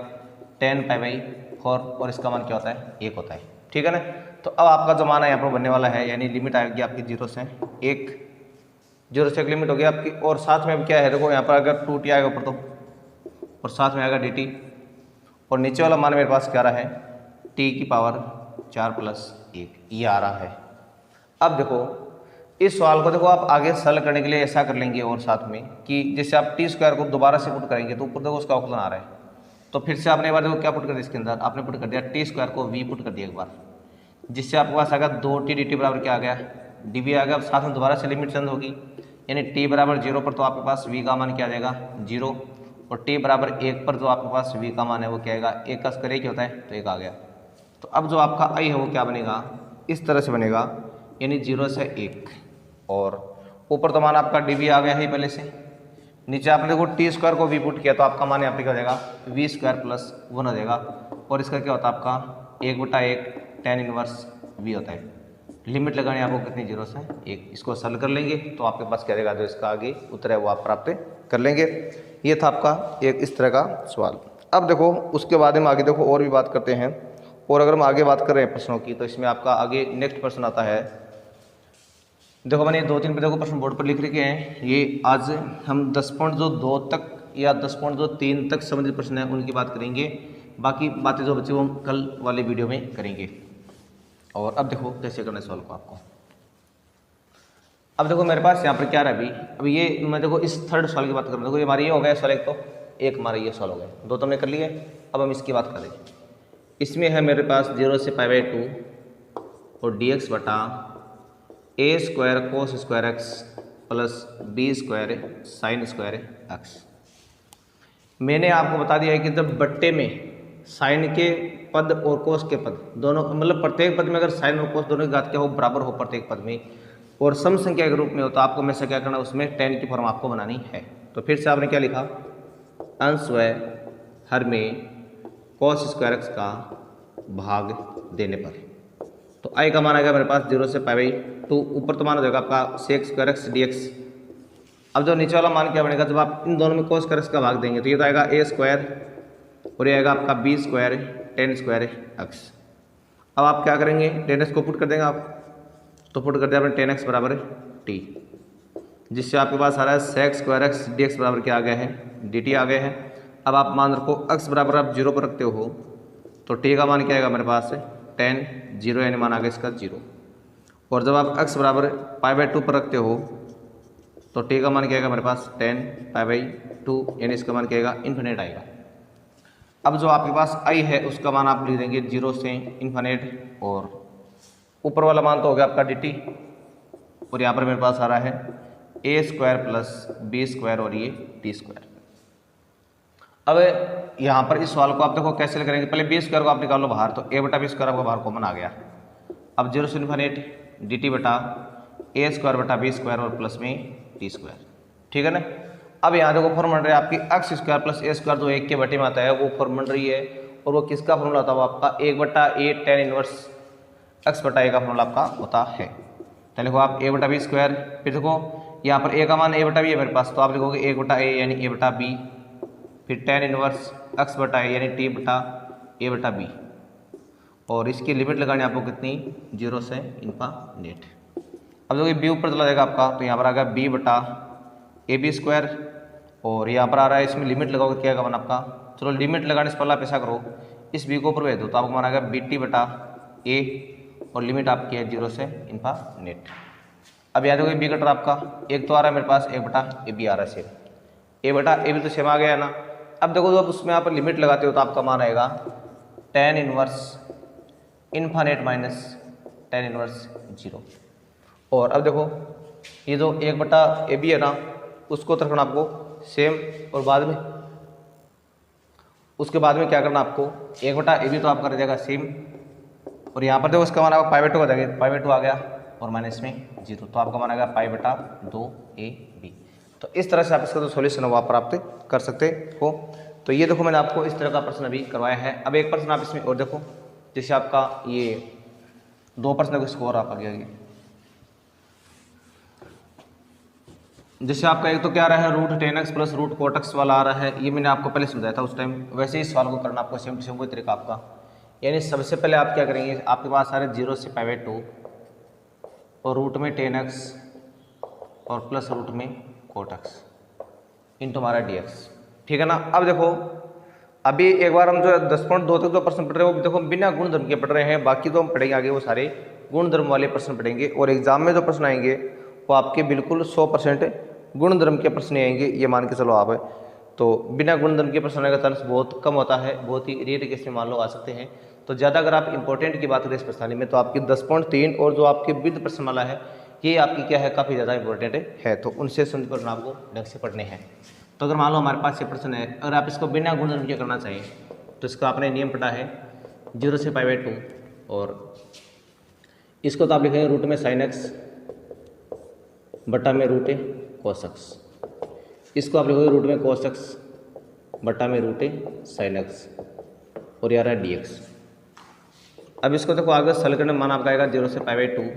tan π/4 और इसका मान क्या होता है 1 होता है, ठीक है ना। तो अब आपका जो मान है यहाँ पर बनने वाला है, यानी लिमिट आएगी आपकी 0 से 1, 0 से 1 लिमिट होगी आपकी, और साथ में अब क्या है देखो यहाँ पर अगर 2t आएगा ऊपर तो, और साथ में आएगा dt, और नीचे वाला मान मेरे पास क्या रहा है t की पावर 4 प्लस 1, ये आ रहा है। अब देखो इस सवाल को देखो आप आगे सरल करने के लिए ऐसा कर लेंगे और साथ में कि जैसे आप टी स्क्वायर को दोबारा से पुट करेंगे तो ऊपर देखो उसका अवकलन आ रहा है, तो फिर से आपने एक बार देखो क्या पुट कर दिया इसके अंदर, आपने पुट कर दिया टी स्क्वायर को v पुट कर दिया एक बार, जिससे आपके पास आएगा 2t dt बराबर क्या आ गया dv आ गया। अब साथ में दोबारा से लिमिट चेंज होगी, यानी t बराबर 0 पर तो आपके पास v का मान क्या आ जाएगा 0, और t बराबर 1 पर जो आपके पास v का मान है वो क्या आएगा 1 का स्क्वायर 1 ही होता है तो 1 आ गया। तो अब जो आपका i है वो क्या बनेगा, इस तरह से बनेगा, यानी 0 से 1, और ऊपर तो मान आपका dv आ गया है पहले से, नीचे आपने देखो टी स्क्वायर को v पुट किया तो आपका मान यहाँ पे क्या हो जाएगा v स्क्वायर प्लस 1 हो जाएगा, और इसका क्या होता है आपका 1/1 tan इनवर्स v होता है। लिमिट लगानी आपको कितनी 0 से 1, इसको सरल कर लेंगे तो आपके पास क्या रहेगा, जो इसका आगे उत्तर है वो आप प्राप्त कर लेंगे। ये था आपका एक इस तरह का सवाल। अब देखो उसके बाद में आगे देखो और भी बात करते हैं, और अगर हम आगे बात कर रहे हैं प्रश्नों की तो इसमें आपका आगे नेक्स्ट प्रश्न आता है। देखो मैंने 2-3 पे देखो प्रश्न बोर्ड पर लिख रखे हैं, ये आज हम 10.2 तक या 10.3 तक संबंधित प्रश्न हैं उनकी बात करेंगे, बाकी बातें जो बच्चे वो हम कल वाले वीडियो में करेंगे। और अब देखो कैसे करना है सवाल को आपको। अब देखो मेरे पास यहाँ पर क्या रहा अभी ये मैं देखो इस थर्ड सवाल की बात कर रहा हूँ। देखो ये हमारा ये हो गया सवाल, एक हमारा ये सवाल हो गया, 2 तो हमने कर लिए। अब हम इसकी बात करें, इसमें है मेरे पास 0 से π/2 और dx बटा a² cos square x plus b² sin square x। मैंने आपको बता दिया है कि जब बट्टे में साइन के पद और कोस के पद दोनों, मतलब प्रत्येक पद में अगर साइन और कोस दोनों की घात क्या हो बराबर हो प्रत्येक पद में, और सम संख्या के रूप में हो, तो आपको हमेशा क्या करना, उसमें tan की फॉर्म आपको बनानी है। तो फिर से आपने क्या लिखा, अंश व हर में cos स्क्वायर x का भाग देने पर, तो i का मान आएगा मेरे पास 0 से π/2, ऊपर तो मान हो जाएगा आपका sec स्क्वायर x dx। अब जो नीचे वाला मान क्या बनेगा, जब आप इन दोनों में cos स्क्वायर x का भाग देंगे तो ये तो आएगा a² और ये आएगा आपका b² tan स्क्वायर x। अब आप क्या करेंगे, tan x को पुट कर देंगे आप, तो पुट कर दिया आपने tan x बराबर t, जिससे आपके पास आ रहा है sec स्क्वायर x dx बराबर क्या आ गया है dt आ गया है। अब आप मान रखो x बराबर आप 0 पर रखते हो तो t का मान क्या आएगा मेरे पास tan 0, यानी मान आ गया इसका 0, और जब आप x बराबर π/2 पर रखते हो तो t का मान क्या आएगा मेरे पास tan π/2, यानी इसका मान क्या आएगा इन्फिनिट आएगा। अब जो आपके पास i है उसका मान आप लिख देंगे 0 से इन्फिनिट, और ऊपर वाला मान तो हो गया आपका dt, और यहाँ पर मेरे पास आ रहा है a² प्लस b² और ये t²। अब यहाँ पर इस सवाल को आप देखो कैसे करेंगे, पहले b² को आप निकाल लो बाहर, तो a/b² आपका बाहर कॉमन आ गया। अब 0 से इन्फिनिट dt बटा a² बटा b² और प्लस में t², ठीक है ना। अब यहाँ देखो फॉर्म बन रही है आपकी x² प्लस a² जो 1 के बटे में आता है वो फॉर्म बन रही है, और वो किसका फॉर्मूला होता है, वो आपका 1/a tan इनवर्स x/a का फॉर्मूला आपका होता है। तो लिखो आप a/b², फिर देखो यहाँ पर a का मान a/b है मेरे पास, तो आप लिखोगे 1/a यानी a/b, फिर tan इनवर्स x/a यानी t/a/b, और इसकी लिमिट लगानी आपको कितनी 0 से इन्फिनिट। अब देखो b ऊपर चला जाएगा आपका, तो यहाँ पर आ गया b/ab², और यहाँ पर आ रहा है इसमें लिमिट लगाओगे क्या आएगा मान आपका, चलो लिमिट लगाने से पहले आप ऐसा करो इस b को ऊपर भेज दो तो आपको मान आएगा bt/a, और लिमिट आपकी है 0 से इन्फिनिट। अब याद हो गई b कटर आपका एक तो आ रहा है मेरे पास 1/ab आ रहा है सेम, a/ab तो सेम आ गया है ना। अब देखो जब उसमें आप लिमिट लगाते हो तो आपका मान आएगा tan inverse infinite minus tan inverse 0। और अब देखो ये जो 1/ab है ना उसको तो रखना आपको सेम, और बाद में उसके बाद में क्या करना आपको 1/ab तो आपका रह जाएगा सेम, और यहाँ पर देखो इसका मान आपका π/2 हो जाएगा, π/2 आ गया और माइनस में 0, तो आपका मान आएगा π/2ab। तो इस तरह से आप इसका जो सॉल्यूशन है वो आप प्राप्त कर सकते हो। तो ये देखो मैंने आपको इस तरह का प्रश्न अभी करवाया है। अब एक प्रश्न आप इसमें और देखो, जैसे आपका ये 2 प्रश्न का स्कोर आप आगे आगे, जैसे आपका एक तो क्या रहा है √10x प्लस √cot x वाला आ रहा है, ये मैंने आपको पहले समझाया था उस टाइम। वैसे ही सवाल को करना आपको सेम टू सेम वही तरीका आपका, यानी सबसे पहले आप क्या करेंगे, आपके पास आ रहे 0 से π/2 और रूट में 10x और प्लस रूट में cot x इंटू हमारा dx, ठीक है ना। अब देखो अभी एक बार हम जो 10.2 तक जो प्रश्न पढ़ रहे हैं वो देखो बिना गुणधर्म के पढ़ रहे हैं, बाकी तो हम पढ़ेंगे आगे वो सारे गुणधर्म वाले प्रश्न पढ़ेंगे, और एग्जाम में जो प्रश्न आएंगे वो आपके बिल्कुल 100% गुणधर्म के प्रश्न आएंगे, ये मान के चलो आप। तो बिना गुणधर्म के प्रश्न आने का चांस बहुत कम होता है, बहुत ही रेयर केस में मान लो आ सकते हैं। तो ज़्यादा अगर आप इंपॉर्टेंट की बात करें इस प्रश्नावली में तो आपकी 10.3 और जो आपकी विद प्रश्नमाला है ये आपकी क्या है, काफ़ी ज़्यादा इंपॉर्टेंट है। तो उनसे संबंधित प्रश्न आपको ढंग से पढ़ने हैं। तो अगर मान लो हमारे पास ये प्रश्न है, अगर आप इसको बिना गुणधर्म के करना चाहिए तो इसका आपने नियम पढ़ा है 0 से π/2, और इसको तो आप लिखेंगे रूट में sin x बटा में रूट ए cos x। इसको आप लिखोगे रूट में cos x बटा में रूट ए sin x, और ये आ रहा है dx। अब इसको देखो आगे सरल करने मान आपका आएगा 0 से π/2,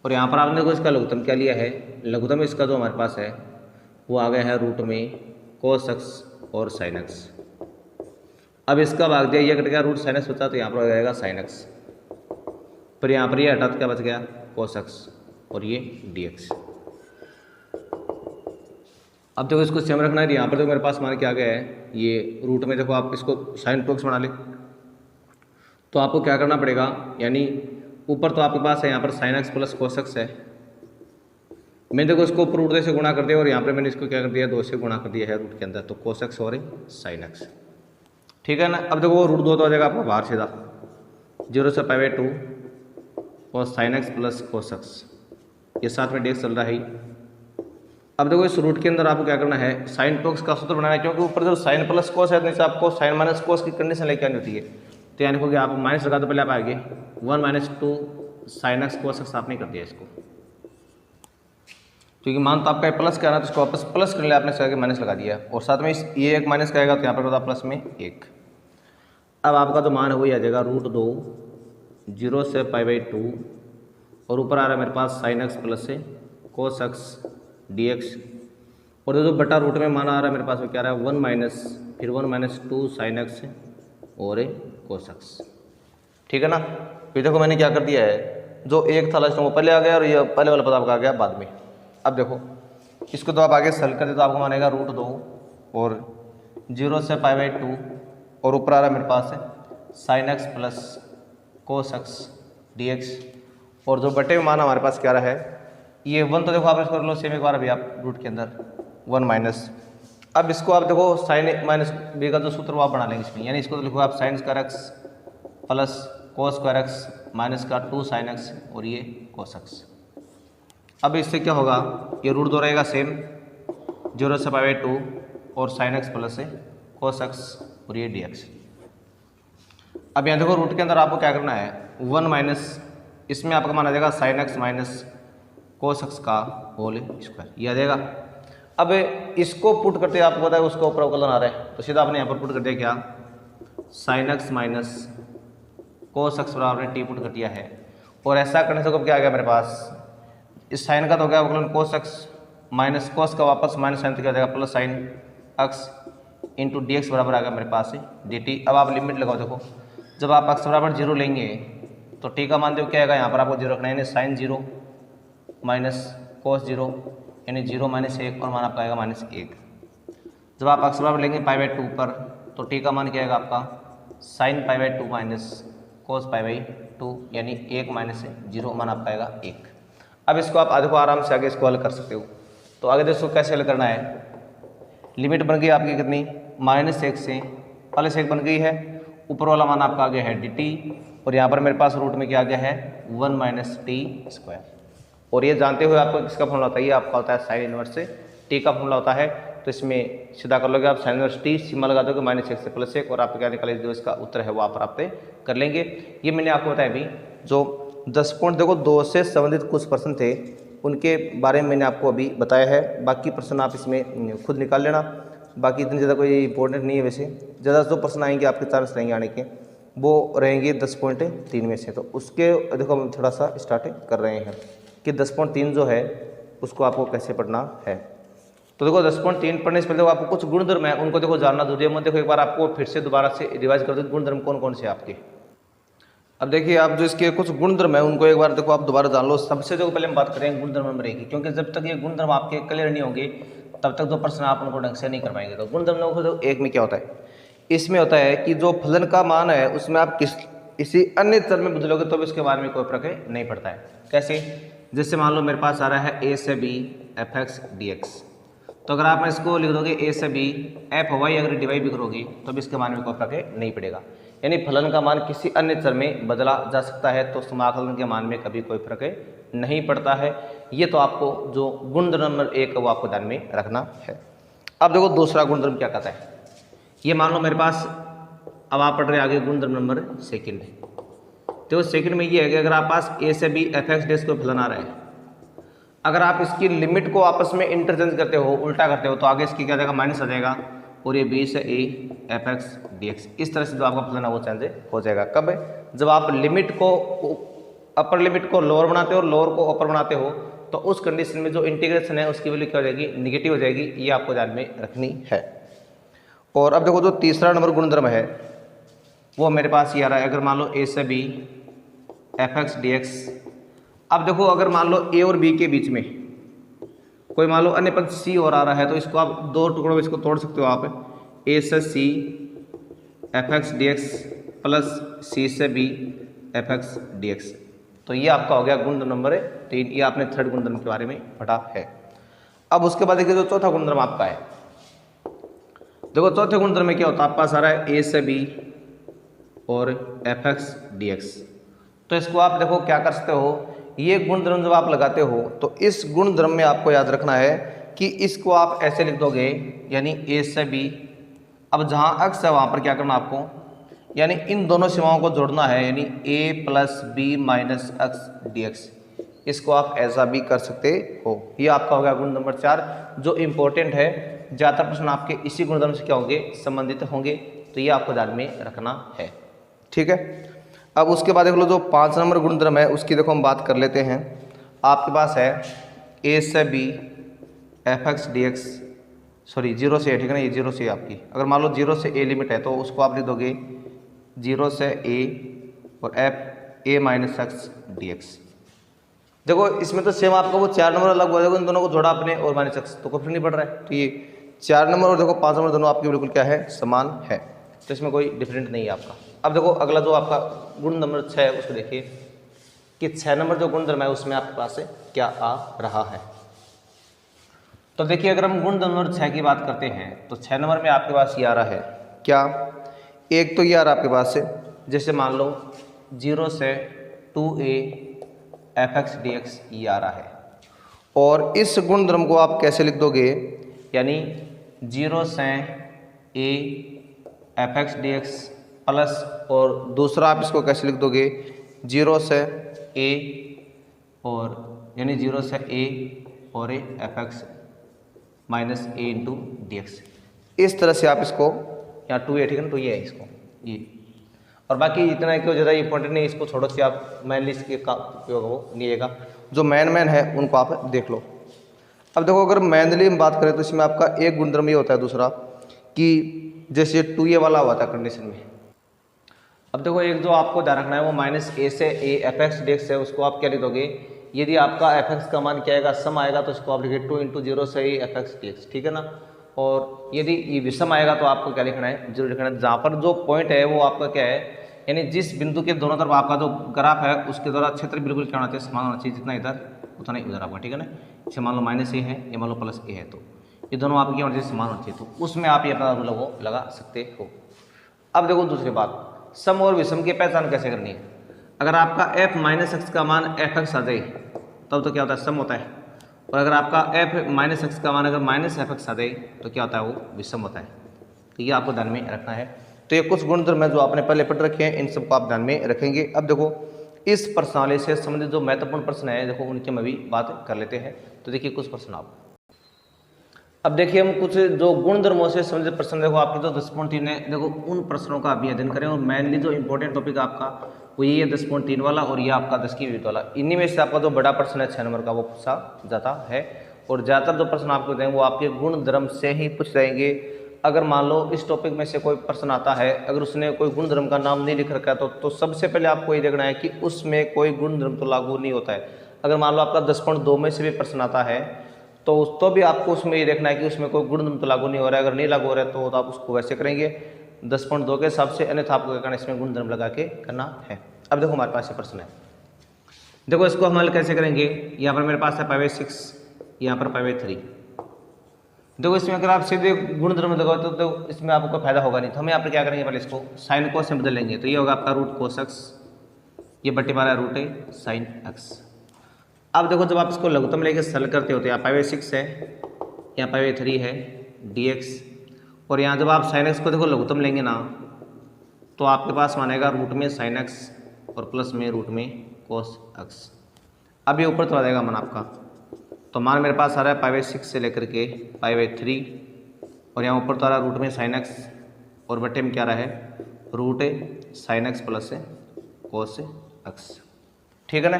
और यहाँ पर आपने देखो इसका लघुत्तम क्या लिया है, लघुत्तम इसका जो हमारे पास है वो आ गया है रूट में cos x और sin x। अब इसका भाग दिया, ये कट गया, रूट sin x बचा, तो यहाँ पर आ जाएगा sin x, पर यहाँ पर ये हटा तो क्या बच गया cos x, और ये dx। अब देखो इसको सेम रखना है, यहाँ पर देखो मेरे पास मान क्या आ गया है, ये रूट में देखो आप इसको sin 2x बना ले, तो आपको क्या करना पड़ेगा, यानी ऊपर तो आपके पास है यहाँ पर sin x plus cos x है, मैंने देखो इसको ऊपर रूट 2 से गुणा कर दिया, और यहाँ पर मैंने इसको क्या कर दिया 2 से गुणा कर दिया है रूट के अंदर, तो cos x और sin x, ठीक है ना। अब देखो वो रूट 2 तो आ जाएगा आपका बाहर सीधा 0 से π/2 और sin x plus cos x, ये साथ में dx चल रहा है। अब देखो इस रूट के अंदर आपको क्या करना है, sin 2x का सूत्र बनाना है, क्योंकि ऊपर जब sin प्लस cos है नीचे आपको sin माइनस cos की कंडीशन लेके आनी होती है। तो यानी हो गया, आप माइनस लगा दो, पहले आप आगे 1 - 2 sin x cos x आपने कर दिया इसको, क्योंकि मान तो आपका प्लस का है ना, तो इसको वापस प्लस कर लिया आपने, इसके आगे माइनस लगा दिया, और साथ में ये एक माइनस का आएगा तो यहाँ पर होता प्लस में 1। अब आपका जो मान है वही आ जाएगा रूट 2 0 से π/2, और ऊपर आ रहा है मेरे पास sin x प्लस से cos x dx, और जो बटा रूट में मान आ रहा है मेरे पास वो क्या रहा है 1 माइनस फिर 1 - 2 sin x और cos x, ठीक है ना। फिर देखो मैंने क्या कर दिया है, जो एक था लास्ट में वो पहले आ गया, और ये पहले वाला पद आपका आ गया बाद में। अब देखो इसको तो आप आगे सरल कर दे तो आपको मानेगा रूट 2 और 0 से π/2, और ऊपर आ रहा है मेरे पास sin x plus cos x dx, और जो बटे में मान हमारे पास क्या रहा है, ये 1 तो देखो आप इसको कर लो सेम एक बार अभी आप रूट के अंदर 1 माइनस। अब इसको आप देखो sin माइनस b का जो सूत्र वो आप बना लेंगे इसमें, यानी इसको तो लिखो आप sin square x plus cos square x minus का 2 sin x और ये cos x। अब इससे क्या होगा, ये रूट 2 रहेगा सेम 0 से π/2 और sin x plus cos x और ये dx। अब यहाँ देखो रूट के अंदर आपको क्या करना है 1 माइनस, इसमें आपका माना जाएगा sin x minus cos x का होल स्क्वायर, ये आ जाएगा। अब इसको पुट करते आपको पता है उसका ऊपर अवकलन आ रहा है, तो सीधा आपने यहाँ पर पुट कर दिया क्या sin x minus cos x बराबर ने t पुट कर दिया है, और ऐसा करने से क्या आ गया मेरे पास, इस साइन का तो हो गया अवकलन cos x माइनस cos का वापस माइनस साइन तो क्या हो जाएगा plus sin x into dx बराबर आ गया मेरे पास dt। अब आप लिमिट लगाओ, देखो जब आप x बराबर 0 लेंगे तो t का मान देखो क्या आएगा, यहाँ पर आपको 0 रखना है, यानी sin 0 माइनस cos 0 यानी 0 - 1, और मान आपका आएगा -1। जब आप x बराबर लेंगे π/2 पर तो t का मान क्या आएगा आपका sin π/2 माइनस cos π/2 यानी 1 - 0, मान आपका आएगा 1। अब इसको आप देखो आराम से आगे इसको हल कर सकते हो। तो आगे देखो कैसे हल करना है, लिमिट बन गई आपकी कितनी -1 से +1 बन गई है, ऊपर वाला मान आपका आ गया है dt, और यहाँ पर मेरे पास रूट में क्या आ गया है 1 - t²। और ये जानते हुए आपको किसका फॉर्मूला होता है, ये आपका होता है साइन इनवर्स से टी का फॉर्मूला होता है। तो इसमें सीधा कर लोगे आप साइन इनवर्स टी, सीमा लगा दोगे -1 से +1, और आपको क्या निकाले जो इसका उत्तर है वो आप प्राप्त कर लेंगे। ये मैंने आपको बताया अभी जो 10 पॉइंट देखो 2 से संबंधित कुछ प्रश्न थे उनके बारे में मैंने आपको अभी बताया है, बाकी प्रश्न आप इसमें खुद निकाल लेना। बाकी इतनी ज़्यादा कोई इंपॉर्टेंट नहीं है, वैसे ज़्यादा जो प्रश्न आएंगे आपके चांस रहेंगे आने के वो रहेंगे 10.3 में से। तो उसके देखो हम थोड़ा सा स्टार्ट कर रहे हैं कि 10.3 जो है उसको आपको कैसे पढ़ना है। तो देखो 10.3 पढ़ने से पहले आपको कुछ गुणधर्म है उनको देखो जानना जरूरी है। मैं देखो एक बार आपको फिर से दोबारा से रिवाइज कर दो गुणधर्म कौन कौन से आपके। अब देखिए आप जो इसके कुछ गुणधर्म है उनको एक बार देखो आप दोबारा जान लो। सबसे जो पहले हम बात करेंगे गुणधर्म में रहेगी, क्योंकि जब तक ये गुणधर्म आपके क्लियर नहीं होंगे तब तक जो प्रश्न आप उनको ढंग से नहीं कर पाएंगे। तो गुणधर्म को एक में क्या होता है, इसमें होता है कि जो फलन का मान है उसमें आप किसी अन्य चर में बदलोगे तो भी उसके बारे में कोई फर्क नहीं पड़ता है। कैसे, जैसे मान लो मेरे पास आ रहा है a से b f(x) dx, तो अगर आप इसको लिख दोगे ए से बी एफ वाई, अगर डिवाइड भी करोगे तो भी इसके मान में कोई फर्क नहीं पड़ेगा। यानी फलन का मान किसी अन्य चर में बदला जा सकता है, तो समाकलन के मान में कभी कोई फर्क नहीं पड़ता है। ये तो आपको जो गुणधर्म नंबर 1 है वो आपको ध्यान में रखना है। अब देखो दूसरा गुणधर्म क्या कहता है। ये मान लो मेरे पास, अब आप पढ़ रहे आगे गुणधर्म नंबर सेकंड। तो सेकंड में ये है कि अगर आप पास ए से बी एफ एक्स डेस को फलन आ रहा है, अगर आप इसकी लिमिट को आपस में इंटरचेंज करते हो, उल्टा करते हो, तो आगे इसकी क्या जाएगा, माइनस आ जाएगा, और ये बी से A F X D x, इस तरह से जो आपका फलन है वो चेंज हो जाएगा। कब? जब आप लिमिट को, अपर लिमिट को लोअर बनाते हो और लोअर को अपर बनाते हो, तो उस कंडीशन में जो इंटीग्रेशन है उसकी वैल्यू क्या हो जाएगी, निगेटिव हो जाएगी। ये आपको ध्यान में रखनी है। और अब देखो जो तीसरा नंबर गुणधर्म है वो मेरे पास ये आ रहा है। अगर मान लो ए से B F X D X, अब देखो अगर मान लो ए और बी के बीच में कोई मान लो अन्य पद सी और आ रहा है, तो इसको आप दो टुकड़ों में इसको तोड़ सकते हो आप, ए से C F X D X plus C से B F X D X. तो ये आपका हो गया गुणधर्म नंबर 3। ये आपने थर्ड गुणधर्म के बारे में पढ़ा है। अब उसके बाद देखिए जो चौथा गुणधर्म आपका है, देखो चौथे गुणधर्म में क्या होता है, आपके पास आ रहा है ए से बी और एफ एक्स डी एक्स। तो इसको आप देखो क्या कर सकते हो, ये गुणधर्म जब आप लगाते हो तो इस गुणधर्म में आपको याद रखना है कि इसको आप ऐसे लिख दोगे, यानी ए से बी। अब जहाँ अक्स है वहाँ पर क्या करना आपको, यानी इन दोनों सीमाओं को जोड़ना है, यानी A plus B minus X D X. इसको आप ऐसा भी कर सकते हो। ये आपका हो गया गुण नंबर 4 जो इम्पोर्टेंट है। ज़्यादातर प्रश्न आपके इसी गुणधर्म से क्या होंगे, संबंधित होंगे। तो ये आपको ध्यान में रखना है, ठीक है। अब उसके बाद देख लो जो 5 नंबर गुणधर्म है उसकी देखो हम बात कर लेते हैं। आपके पास है ए से B F X D X, sorry 0 से, ठीक है ना, ये 0 से आपकी। अगर मान लो 0 से ए लिमिट है तो उसको आप लिख दोगे 0 से ए और F A minus X D x. देखो इसमें तो सेम आपका वो 4 नंबर अलग हो जाएगा, इन दोनों को जोड़ा आपने और माइनस एक्स, तो कुछ नहीं पड़ रहा है। तो ये 4 नंबर और देखो 5 नंबर दोनों आपके बिल्कुल क्या है, समान है। तो इसमें कोई डिफरेंट नहीं है आपका। अब देखो अगला जो आपका गुण नंबर 6 है उसको देखिए कि 6 नंबर जो गुणधर्म है उसमें आपके पास क्या आ रहा है। तो देखिए अगर हम गुण नंबर 6 की बात करते हैं तो 6 नंबर में आपके पास ये आ रहा है क्या, एक तो ये आ रहा है आपके पास से, जैसे मान लो 0 से 2a F X D x ये आ रहा है। और इस गुणधर्म को आप कैसे लिख दोगे, यानी 0 से a F X D X plus, और दूसरा आप इसको कैसे लिख दोगे 0 से a और यानी 0 से a और a F x minus A into D x. इस तरह से आप इसको, यहाँ 2a, ठीक है ना, तो ये है इसको ये, और बाकी इतना क्यों ज़्यादा इंपॉर्टेंट नहीं, इसको छोड़ो कि आप मैन लिस्ट के का उपयोग वो लीजिएगा। जो मैन है उनको आप देख लो। अब देखो अगर मैनली हम बात करें तो इसमें आपका एक गुणधर्म ये होता है, दूसरा कि जैसे 2a वाला हुआ था कंडीशन में। अब देखो एक जो आपको ध्यान रखना है वो माइनस ए से A F X D x है, उसको आप क्या लिख दोगे, यदि आपका एफ एक्स का मान क्या आएगा, सम आएगा, तो इसको आप लिखिए 2 इंटू 0 से A F X D x, ठीक है ना। और यदि ये विषम आएगा तो आपको क्या लिखना है, 0 लिखना है। जहाँ पर जो पॉइंट है वो आपका क्या है, यानी जिस बिंदु के दोनों तरफ आपका जो ग्राफ है उसके द्वारा क्षेत्र बिल्कुल क्या होना चाहिए, समान होना चाहिए, जितना इधर उतना ही उधर आपका, ठीक है ना। इसे मान लो माइनस ए है, ये मान लो प्लस ए है, तो ये दोनों आपके क्या होना चाहिए, समान होना चाहिए। तो उसमें आप ये अपना रूल वो लगा सकते हो। अब देखो दूसरी बात, सम और विषम की पहचान कैसे करनी है। अगर आपका f माइनस एक्स का मान एफ एक्स आ जाए तब तो क्या होता है, सम होता है। और अगर आपका f माइनस एक्स का मान अगर माइनस एफ एक्स आ जाए तो क्या होता है, वो विषम होता है। तो ये आपको ध्यान में रखना है। तो ये कुछ गुणधर्म है जो आपने पहले पढ़ रखे हैं, इन सबको आप ध्यान में रखेंगे। अब देखो इस प्रश्नावली से संबंधित जो महत्वपूर्ण प्रश्न है, देखो उनकी हम अभी बात कर लेते हैं। तो देखिए कुछ प्रश्न आप, अब देखिए हम कुछ जो गुणधर्मों से संबंधित प्रश्न, देखो आपकी जो 10.3 है, देखो उन प्रश्नों का अभी अध्ययन करें। और मेनली जो इंपॉर्टेंट टॉपिक आपका वो ये है 10.3 वाला, और ये आपका 10 की यूनिट वाला। इन्हीं में से आपका जो बड़ा प्रश्न है 6 नंबर का वो पूछा जाता है। और ज़्यादातर जो प्रश्न आपको देंगे वो आपके गुणधर्म से ही पूछ जाएंगे। अगर मान लो इस टॉपिक में से कोई प्रश्न आता है, अगर उसने कोई गुणधर्म का नाम नहीं लिख रखा है तो सबसे पहले आपको ये देखना है कि उसमें कोई गुणधर्म तो लागू नहीं होता है। अगर मान लो आपका 10.2 में से भी प्रश्न आता है तो भी आपको उसमें ये देखना है कि उसमें कोई गुणधर्म तो लागू नहीं हो रहा है। अगर नहीं लागू हो रहा है तो आप उसको वैसे करेंगे 10.2 के हिसाब से, अन्यथा आपको क्या करना है, इसमें गुणधर्म लगा के करना है। अब देखो हमारे पास ये प्रश्न है, देखो इसको हम हल कैसे करेंगे। यहाँ पर मेरे पास है पाई बाई 6, यहाँ पर पाई बाई 3। देखो इसमें अगर आप सीधे गुणधर्म लगाओ तो इसमें आपको कोई फायदा होगा नहीं, तो हम यहाँ पर क्या करेंगे, पहले इसको साइन कोस में बदल लेंगे। तो ये होगा आपका रूट कोस एक्स, ये बट्टे मारा रूट है साइन एक्स। अब देखो जब आप इसको लघुत्तम लेके सरल करते हो तो यहाँ पाई/6 है, यहाँ पाई/3 है dx, और यहाँ जब आप साइन एक्स को देखो लघुत्तम लेंगे ना तो आपके पास मानेगा रूट में साइन एक्स और प्लस में रूट में कोस एक्स। अब ये ऊपर चला जाएगा मान आपका, तो मान मेरे पास आ रहा है पाई/6 से लेकर के पाई/3, और यहाँ ऊपर तो आ रहा है रूट में साइन एक्स और बट्टे में क्या रहा है root sine X plus cos X. ठीक है ना।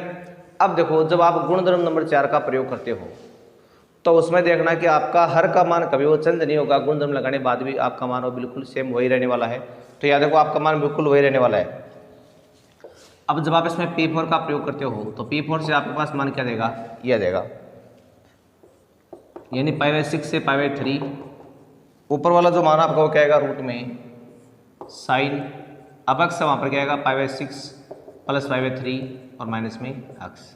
अब देखो जब आप गुणधर्म नंबर 4 का प्रयोग करते हो तो उसमें देखना कि आपका हर का मान कभी वो चेंज नहीं होगा, गुणधर्म लगाने बाद भी आपका मान वो बिल्कुल सेम वही रहने वाला है। तो याद देखो आपका मान बिल्कुल वही रहने वाला है। अब जब आप इसमें P4 का प्रयोग करते हो तो P4 से आपके पास मान क्या देगा, ये आ जाएगा, यानी पाई/6 से पाई/3, ऊपर वाला जो मान आपका वो क्या आएगा रूट में साइन, अब एक्स वहाँ पर क्या आएगा पाई/6 प्लस पाई/3 और माइनस में एक्स।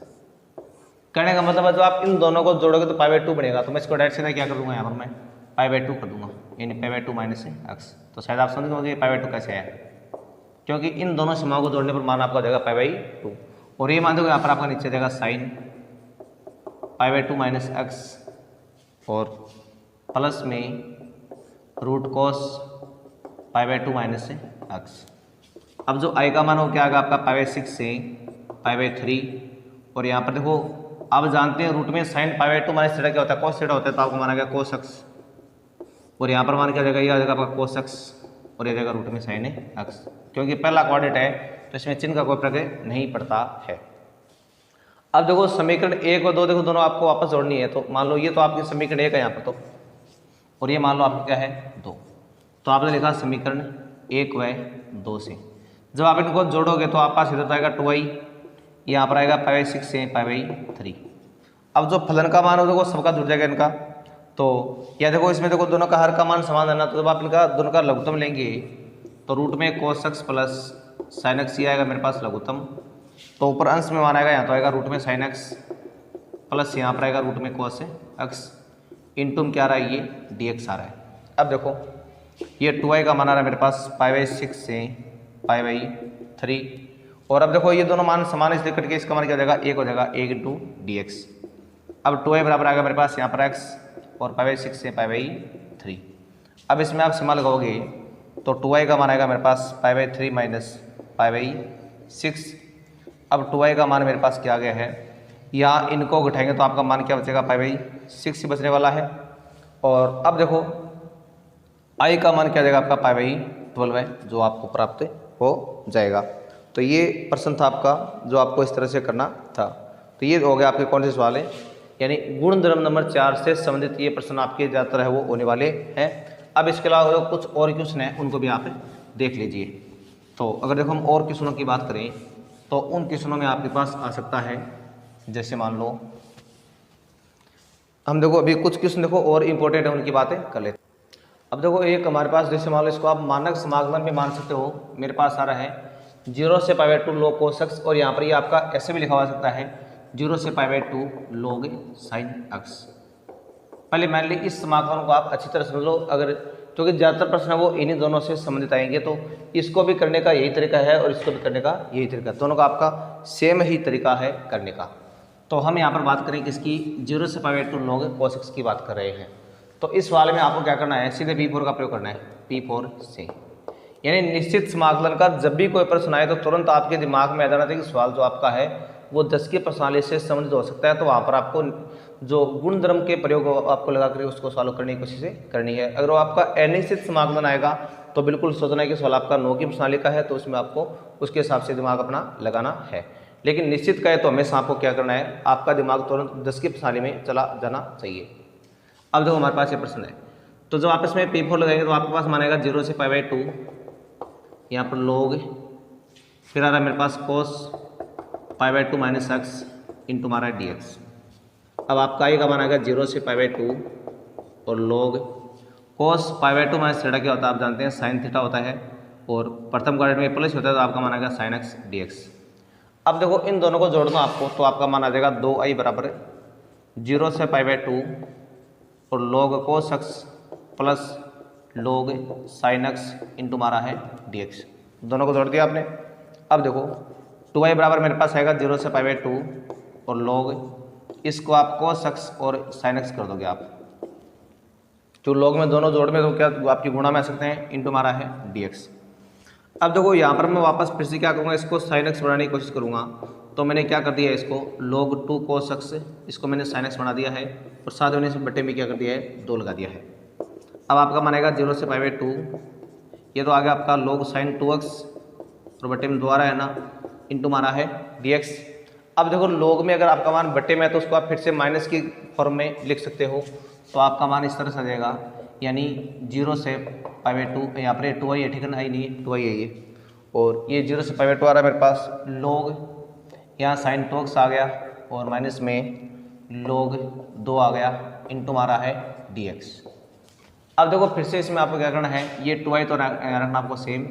कहने का मतलब है जब आप इन दोनों को जोड़ोगे तो पाई/2 बनेगा, तो मैं इसको डायरेक्ट सीधा क्या कर दूंगा, यहाँ पर मैं पाई/2 कर दूंगा, यानी पाई/2 माइनस एक्स। तो शायद आप समझ गए पाई/2 कैसे आया, क्योंकि इन दोनों सीमाओं को जोड़ने पर मान आपका हो जाएगा पाई/2, और ये मान दो यहाँ पर आपका नीचे देगा साइन पाई/2 माइनस एक्स और प्लस में रूट कोस पाई/2 माइनस एक्स। अब जो आई का मान हो क्या आएगा आपका पाई/6 से पाई/3, और यहाँ पर देखो आप जानते हैं रूट में साइन पाई/2 माइनस थीटा क्या होता है, कोस थीटा होता है, तो आपको माना गया कोस एक्स, और यहाँ पर मान क्या जाएगा, ये आ जाएगा आपका कोस एक्स और ये जाएगा रूट में साइन एक्स, क्योंकि पहला क्वाड्रेंट है तो इसमें चिन्ह का कोई प्रकार नहीं पड़ता है। अब देखो समीकरण 1 और 2 देखो दोनों आपको वापस जोड़नी है, तो मान लो ये तो आपकी समीकरण 1 है यहाँ पर, तो और ये मान लो आपकी क्या है 2, तो आपने लिखा समीकरण 1 व 2 से जब आप इनको जोड़ोगे तो आपका सीधा तो आएगा 2i, यहाँ पर आएगा पाई/6 से पाई/3। अब जो फलन का मान हो देखो सबका जुड़ जाएगा इनका, तो या देखो इसमें देखो दोनों का हर का मान समान है ना, तो जब आप इनका दोनों का लघुत्तम लेंगे तो रूट में cos x plus sine x ये आएगा मेरे पास लघुत्तम, तो ऊपर अंश में मान आएगा, यहाँ तो आएगा रूट में साइन एक्स प्लस यहाँ पर आएगा रूट में कोस एक्स, इंटू में क्या आ रहा है ये dx आ रहा है। अब देखो ये 2i का मान आ रहा है मेरे पास पाई/6 से पाई/3, और अब देखो ये दोनों मान समान इसलिए कट के इसका मान क्या हो जाएगा 1 हो जाएगा 1 इंटू dx। अब 2i बराबर आ गया मेरे पास यहाँ पर x और पाई/6 से पाई/3। अब इसमें आप सीमा लगाओगे तो 2i का मान आएगा मेरे पास पाई/3 माइनस पाई/6। अब 2i का मान मेरे पास क्या आ गया है, यहाँ इनको घटाएंगे तो आपका मान क्या बचेगा पाई/6 ही बचने वाला है, और अब देखो i का मान क्या जाएगा आपका पाई/12 है जो आपको प्राप्त हो जाएगा। तो ये प्रश्न था आपका जो आपको इस तरह से करना था। तो ये हो गया आपके कौन से सवाल है, यानी गुणधर्म नंबर 4 से संबंधित ये प्रश्न आपके ज़्यादातर है वो होने वाले हैं। अब इसके अलावा जो कुछ और क्वेश्चन हैं उनको भी आप देख लीजिए। तो अगर देखो हम और क्वेश्चनों की बात करें तो उन क्वेश्चनों में आपके पास आ सकता है, जैसे मान लो हम देखो अभी कुछ क्वेश्चन देखो और इम्पोर्टेंट है उनकी बातें कर लेते। अब देखो एक हमारे पास जैसे मान लो इसको आप मानक समाकलन में मान सकते हो, मेरे पास आ रहा है 0 से पाई/2 log cos x, और यहाँ पर ये आपका ऐसे भी लिखा हुआ सकता है 0 से पाई/2 log sin x। पहले मान ली इस समाकलन को आप अच्छी तरह समझ लो, अगर क्योंकि ज़्यादातर प्रश्न है वो इन्हीं दोनों से संबंधित आएंगे, तो इसको भी करने का यही तरीका है और इसको भी करने का यही तरीका, दोनों का आपका सेम ही तरीका है करने का। तो हम यहाँ पर बात करें किसकी, 0 से पाई/2 log cos x की बात कर रहे हैं। तो इस वाले में आपको क्या करना है, सीधे P4 का प्रयोग करना है, P4 से, यानी निश्चित समाकलन का जब भी कोई प्रश्न आए तो तुरंत आपके दिमाग में आ जाना चाहिए कि सवाल जो आपका है वो 10 की प्रश्नावली से संबंधित हो सकता है, तो वहाँ पर आपको जो गुणधर्म के प्रयोग आपको लगा कर उसको सॉल्व करने की कोशिश करनी है। अगर वो आपका अनिश्चित समाकलन आएगा तो बिल्कुल सोचना है कि सवाल आपका 9 की प्रश्नावली का है, तो उसमें आपको उसके हिसाब से दिमाग अपना लगाना है। लेकिन निश्चित का है तो हमेशा आपको क्या करना है, आपका दिमाग तुरंत 10 की प्रश्नावली में चला जाना चाहिए। अब देखो हमारे पास ये प्रश्न है, तो जब आपस में P4 लगाएंगे तो आपके पास मानेगा 0 से पाई/2, यहाँ पर log, फिर आ रहा है मेरे पास cos पाई/2 माइनस एक्स इंटू हमारा dx। अब आपका i का मान आएगा 0 से पाई/2 और log cos पाई/2 माइनस थीटा क्या होता है आप जानते हैं साइन थीटा होता है, और प्रथम क्वाड्रेंट में प्लस होता है तो आपका मान आएगा sin x dx। अब देखो इन दोनों को जोड़ना आपको, तो आपका मान आ जाएगा 2i बराबर 0 से पाई/2 और log cos x plus log sin x into मारा है dx, दोनों को जोड़ दिया आपने। अब देखो 2y बराबर मेरे पास आएगा 0 से पाई बाई 2 और log इसको आप cos x और sin x कर दोगे आप, जो log में दोनों जोड़ में तो क्या आपकी गुणा में आ सकते हैं, इंटू मारा है dx। अब देखो यहाँ पर मैं वापस फिर से क्या करूँगा, इसको sin x बनाने की कोशिश करूँगा, तो मैंने क्या कर दिया है इसको log 2 cos x, इसको मैंने sin x बना दिया है और साथ में इस बट्टे में क्या कर दिया है 2 लगा दिया है। अब आपका मानेगा 0 से पाई बाई 2, ये तो आ गया आपका log sin 2x और बट्टे में दोबारा है ना इंटू मारा है dx। अब देखो log में अगर आपका मान बट्टे में है तो उसको आप फिर से माइनस की फॉर्म में लिख सकते हो, तो आपका मान इस तरह से आ जाएगा, यानी 0 से पाई बाई 2, यहाँ पर 2y है, ठीक है ना, आई नहीं है 2y है ये, और ये 0 से पाई बाई 2 आ रहा है मेरे पास, log यहाँ sin 2x आ गया और माइनस में log 2 आ गया इंटू मारा है dx। अब देखो फिर से इसमें आपको क्या करना है, ये 2y तो रखना आपको सेम,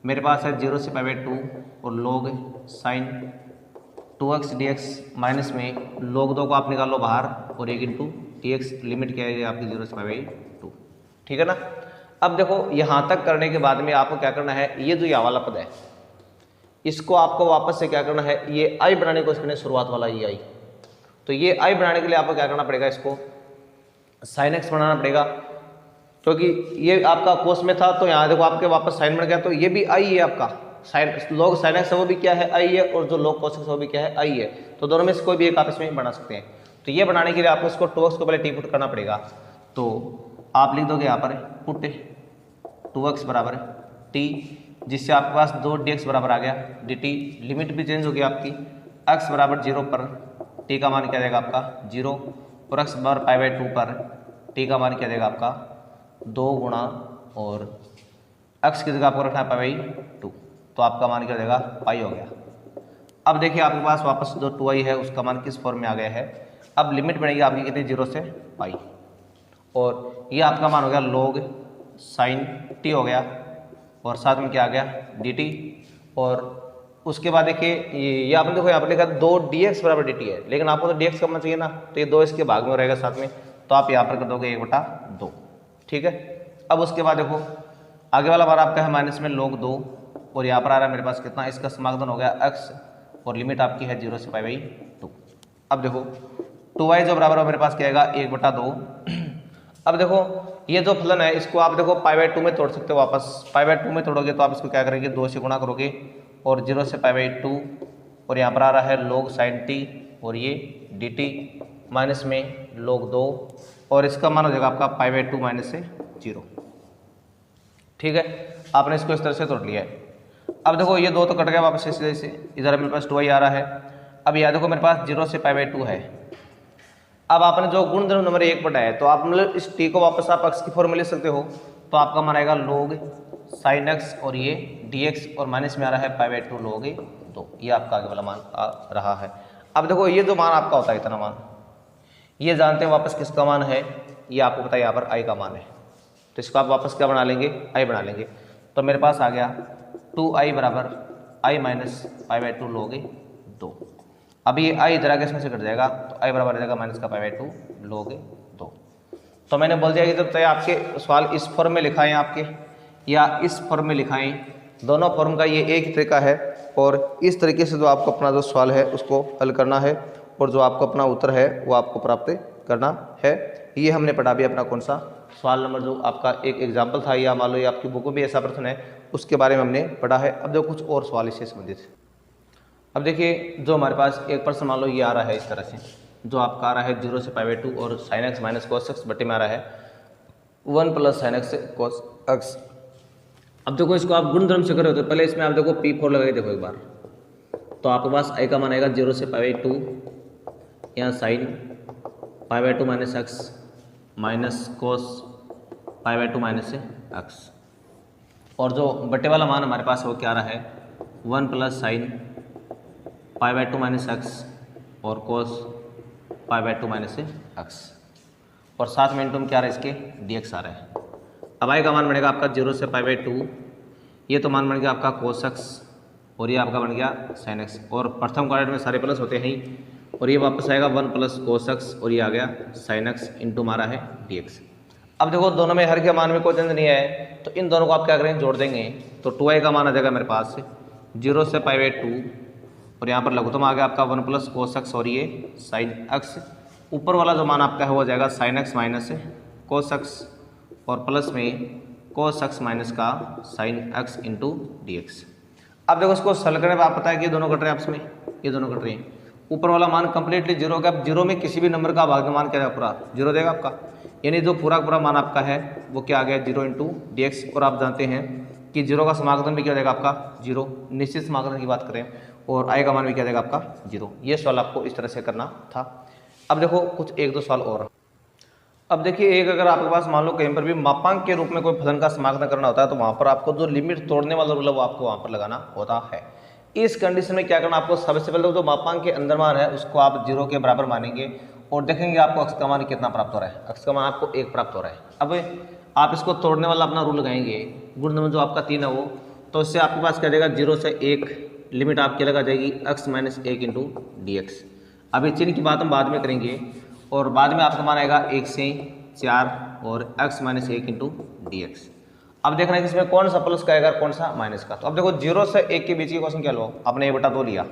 मेरे पास है 0 से पाई बाई 2 और log sin 2x dx minus में log 2 को आप निकालो बाहर और 1 इंटू dx, लिमिट क्या है आपकी 0 से पाई बाई 2, ठीक है ना। अब देखो यहाँ तक करने के बाद में आपको क्या करना है, ये जो यहाँ वाला पद है इसको आपको वापस से क्या करना है, ये i बनाने की कोशिश करना है, शुरुआत वाला ये i, तो ये i बनाने के लिए आपको क्या करना पड़ेगा, इसको sin x बनाना पड़ेगा, क्योंकि ये आपका कोस में था तो यहाँ देखो आपके वापस साइन बन गया, तो ये भी आई है आपका, साइन log sin x वो भी क्या है आई है, और जो log cos x वो भी क्या है आई है, तो दोनों में से कोई भी एक आप इसमें बना सकते हैं। तो ये बनाने के लिए आपको इसको 2x को पहले टी पुट करना पड़ेगा, तो आप लिख दोगे यहाँ पर पुट 2x बराबर t, जिससे आपके पास 2 dx बराबर आ गया dt, लिमिट भी चेंज होगी आपकी, x बराबर 0 पर t का मान क्या देगा आपका 0 और x बराबर पाई बाई 2 पर t का मान क्या देगा आपका 2 गुणा और x की जगह आपको रखना है पाई बाई 2, तो आपका मान क्या देगा पाई हो गया। अब देखिए आपके पास वापस जो 2y है उसका मान किस फॉर्म में आ गया है, अब लिमिट बनेगी आपकी कितनी 0 से पाई, और ये आपका मान हो गया log sin t हो गया और साथ में क्या आ गया dt, और उसके बाद देखिए ये आपने देखो यहाँ पर लिखा 2 dx बराबर dt है, लेकिन आपको तो dx करना चाहिए ना, तो ये 2 इसके भाग में रहेगा साथ में, तो आप यहाँ पर कर दोगे 1/2, ठीक है। अब उसके बाद देखो आगे वाला बार आपका है माइनस में log 2 और यहाँ पर आ रहा है मेरे पास कितना, इसका समाकलन हो गया x और लिमिट आपकी है 0 से पाई बाई 2। अब देखो 2y जो बराबर है मेरे पास क्या आएगा 1/2। अब देखो ये जो फलन है इसको आप देखो पाई बाई 2 में तोड़ सकते हो, वापस पाई बाई 2 में तोड़ोगे तो आप इसको क्या करेंगे 2 से गुणा करोगे और 0 से पाई बाई 2, और यहाँ पर आ रहा है log sin t और ये dt माइनस में log 2 और इसका मान हो जाएगा आपका पाई बाई 2 माइनस से 0, ठीक है। आपने इसको इस तरह से तोड़ लिया है। अब देखो ये 2 तो कट गया वापस इस से, इधर मेरे पास 2y आ रहा है। अब यहाँ देखो मेरे पास 0 से पाई बाई 2 है। अब आपने जो गुणधर्म नंबर 1 पढ़ा है, तो आप मतलब इस t को वापस आप x की फॉर्म में ले सकते हो, तो आपका मान आएगा log sin x और ये dx और माइनस में आ रहा है पाई बाई 2 log 2, ये आपका आगे वाला मान आ रहा है। अब देखो ये जो मान आपका होता है इतना मान, ये जानते हैं वापस किसका मान है, ये आपको पता है यहाँ पर i का मान है, तो इसको आप वापस क्या बना लेंगे i बना लेंगे, तो मेरे पास आ गया 2i बराबर i minus pi by 2 log 2। अब ये i इधर आगे इसमें से कट जाएगा, तो i बराबर आ जाएगा माइनस का पाई बाई 2 log 2। तो मैंने बोल दिया कि जब तक आपके सवाल इस फॉर्म में लिखाएं आपके या इस फॉर्म में लिखाएं, दोनों फॉर्म का ये एक ही तरीका है, और इस तरीके से जो आपको अपना जो सवाल है उसको हल करना है और जो आपको अपना उत्तर है वो आपको प्राप्त करना है। ये हमने पढ़ा भी अपना कौन सा सवाल नंबर जो आपका एक एग्जाम्पल था, या मान लो ये आपकी बुक में भी ऐसा प्रश्न है, उसके बारे में हमने पढ़ा है। अब देखो कुछ और सवाल इससे संबंधित। अब देखिए जो हमारे पास एक प्रश्न मान लो ये आ रहा है इस तरह से, जो आपका आ रहा है 0 से पाई बाई 2 और sin x minus cos x बट्टे में आ रहा है 1 plus sin x cos x। अब देखो इसको आप गुणधर्म से करो, तो पहले इसमें आप देखो P4 लगा के देखो एक बार, तो आपके पास i का मान आएगा 0 से पाई बाई 2, यहाँ sin pi by 2 minus x minus cos pi by 2 minus x, और जो बट्टे वाला मान हमारे पास वो क्या आ रहा है 1 plus sin pi by 2 minus x और cos pi by 2 minus x, और साथ में इंटू क्या आ रहा है इसके dx आ रहा है। अब i का मान बनेगा आपका 0 से पाई बाई 2, ये तो मान बन गया आपका cos x और ये आपका बन गया sin x, और प्रथम क्वाड्रेंट में सारे प्लस होते हैं ही, और ये वापस आएगा 1 प्लस कोस एक्स और ये आ गया साइन एक्स इंटू हमारा है डी एक्स। अब देखो दोनों में हर के मान में कोई चेंज नहीं है, तो इन दोनों को आप क्या करेंगे, जोड़ देंगे। तो 2i का मान आ जाएगा मेरे पास 0 से पाई बाई 2 और यहाँ पर लघुत्तम आ गया आपका 1 प्लस कोस एक्स और ये साइन एक्स। ऊपर वाला जो मान आपका है वो हो जाएगा sine x minus cos x और प्लस में कोस एक्स माइनस का sine x into D X. अब देखो इसको सरल करने पर आप पता है कि ये दोनों कट रहे हैं आपस में, ये दोनों कट रहे हैं। ऊपर वाला मान कंप्लीटली जीरो का, जीरो में किसी भी नंबर का भाग मान क्या पूरा जीरो देगा आपका, यानी जो पूरा पूरा मान आपका है वो क्या आ गया 0 इंटू डी एक्स। और आप जानते हैं कि जीरो का समाकलन भी क्या देगा आपका जीरो, निश्चित समाकलन की बात करें, और आई का मान भी क्या देगा आपका जीरो। ये सवाल आपको इस तरह से करना था। अब देखो कुछ एक दो सवाल और। अब देखिए एक अगर आपके पास मान लो कहीं पर भी मापांक के रूप में कोई फलन का समाकलन करना होता है तो वहाँ पर आपको जो लिमिट तोड़ने वाला रूल है वो आपको वहाँ पर लगाना होता है। इस कंडीशन में क्या करना, आपको सबसे पहले जो मापांक के अंदर मान है उसको आप 0 के बराबर मानेंगे और देखेंगे आपको अक्ष का मान कितना प्राप्त हो रहा है। अक्ष का मान आपको 1 प्राप्त हो रहा है। अब आप इसको तोड़ने वाला अपना रूल लगाएंगे, गुण जो आपका 3 है वो, तो इससे आपके पास क्या जाएगा 0 से 1 लिमिट आपकी लगा जाएगी x minus 1 into D x. अभी चिन्ह की बात हम बाद में करेंगे और बाद में आपका मान आएगा 1 से 4 और x minus 1 into D X. अब देखना है कि इसमें कौन सा प्लस का आएगा कौन सा माइनस का। तो अब देखो 0 से 1 के बीच की क्वेश्चन क्या लो, आपने ये बटा 2 लिया।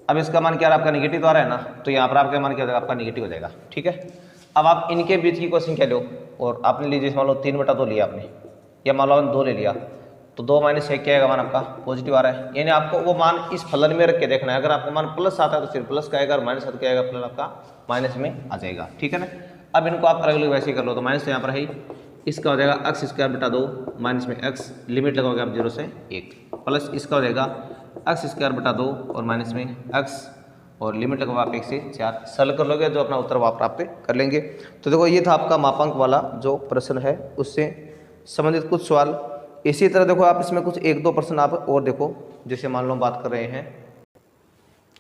अब इसका मान क्या है आपका निगेटिव तो आ रहा है ना, तो यहाँ पर आपका मान क्या हो जाएगा आपका निगेटिव हो जाएगा, ठीक है। अब आप इनके बीच की क्वेश्चन क्या लो और आपने लीजिए मान लो 3 बटा 2 लिया आपने, या मान लो 2 ले लिया, तो 2 माइनस 1 क्या आएगा मान आपका पॉजिटिव आ रहा है। यानी आपको वो मान इस फलन में रख के देखना है, अगर आपका मान प्लस आता है तो सिर्फ प्लस का आएगा और माइनस आता क्या आएगा फलन आपका माइनस में आ जाएगा, ठीक है ना। अब इनको आप अलग अलग वैसे ही कर लो, तो माइनस तो यहाँ पर है, इसका हो जाएगा एक्स स्क्वायर बटा 2 माइनस में एक्स लिमिट लगाओगे आप 0 से 1 प्लस इसका हो जाएगा एक्स स्क्वायर बटा 2 और माइनस में एक्स और लिमिट लगाओगे आप 1 से 4। सरल कर लोगे जो अपना उत्तर वो आप प्राप्त कर लेंगे। तो देखो ये था आपका मापांक वाला जो प्रश्न है उससे संबंधित कुछ सवाल। इसी तरह देखो आप इसमें कुछ एक दो प्रश्न आप और देखो, जैसे मान लो हम बात कर रहे हैं,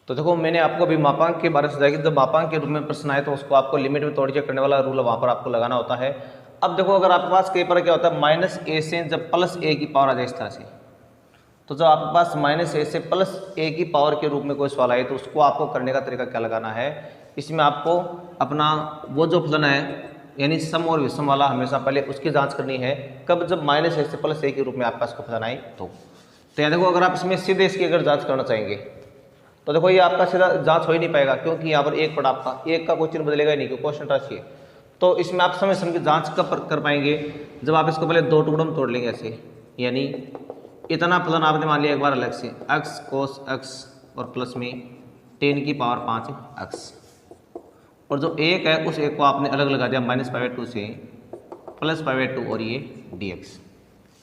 तो देखो मैंने आपको अभी मापांक के बारे में बताया कि जब मापांक के रूप में प्रश्न आए तो उसको आपको लिमिट में तोड़ के करने वाला रूल वहाँ पर आपको लगाना होता है। अब देखो अगर आपके पास कई बार क्या होता है माइनस ए से जब प्लस ए की पावर आ जाए इस तरह से, तो जब आपके पास माइनस ए से प्लस ए की पावर के रूप में कोई सवाल आए तो उसको आपको करने का तरीका क्या लगाना है। इसमें आपको अपना वो जो फलन है यानी सम और विषम वाला हमेशा पहले उसकी जांच करनी है, कब जब माइनस ए से प्लस ए के रूप में आपके पास को फलन आए तो याद देखो अगर आप इसमें सीधे इसकी अगर जाँच करना चाहेंगे तो देखो ये आपका सीधा जाँच हो ही नहीं पाएगा, क्योंकि यहाँ पर एक पड़ा आपका एक का कोई चिन्ह बदलेगा ही नहीं, क्योंकि क्वेश्चन राशि है। तो इसमें आप समय समय की जांच कब कर पाएंगे, जब आप इसको पहले 2 टुकड़ों में तोड़ लेंगे ऐसे, यानी इतना फलन आपने मान लिया एक बार अलग से x कोस x और प्लस में 10 की पावर 5 x, और जो एक है उस एक को आपने अलग लगा दिया माइनस पाई बाई 2 से प्लस पाई बाई 2 और ये dx,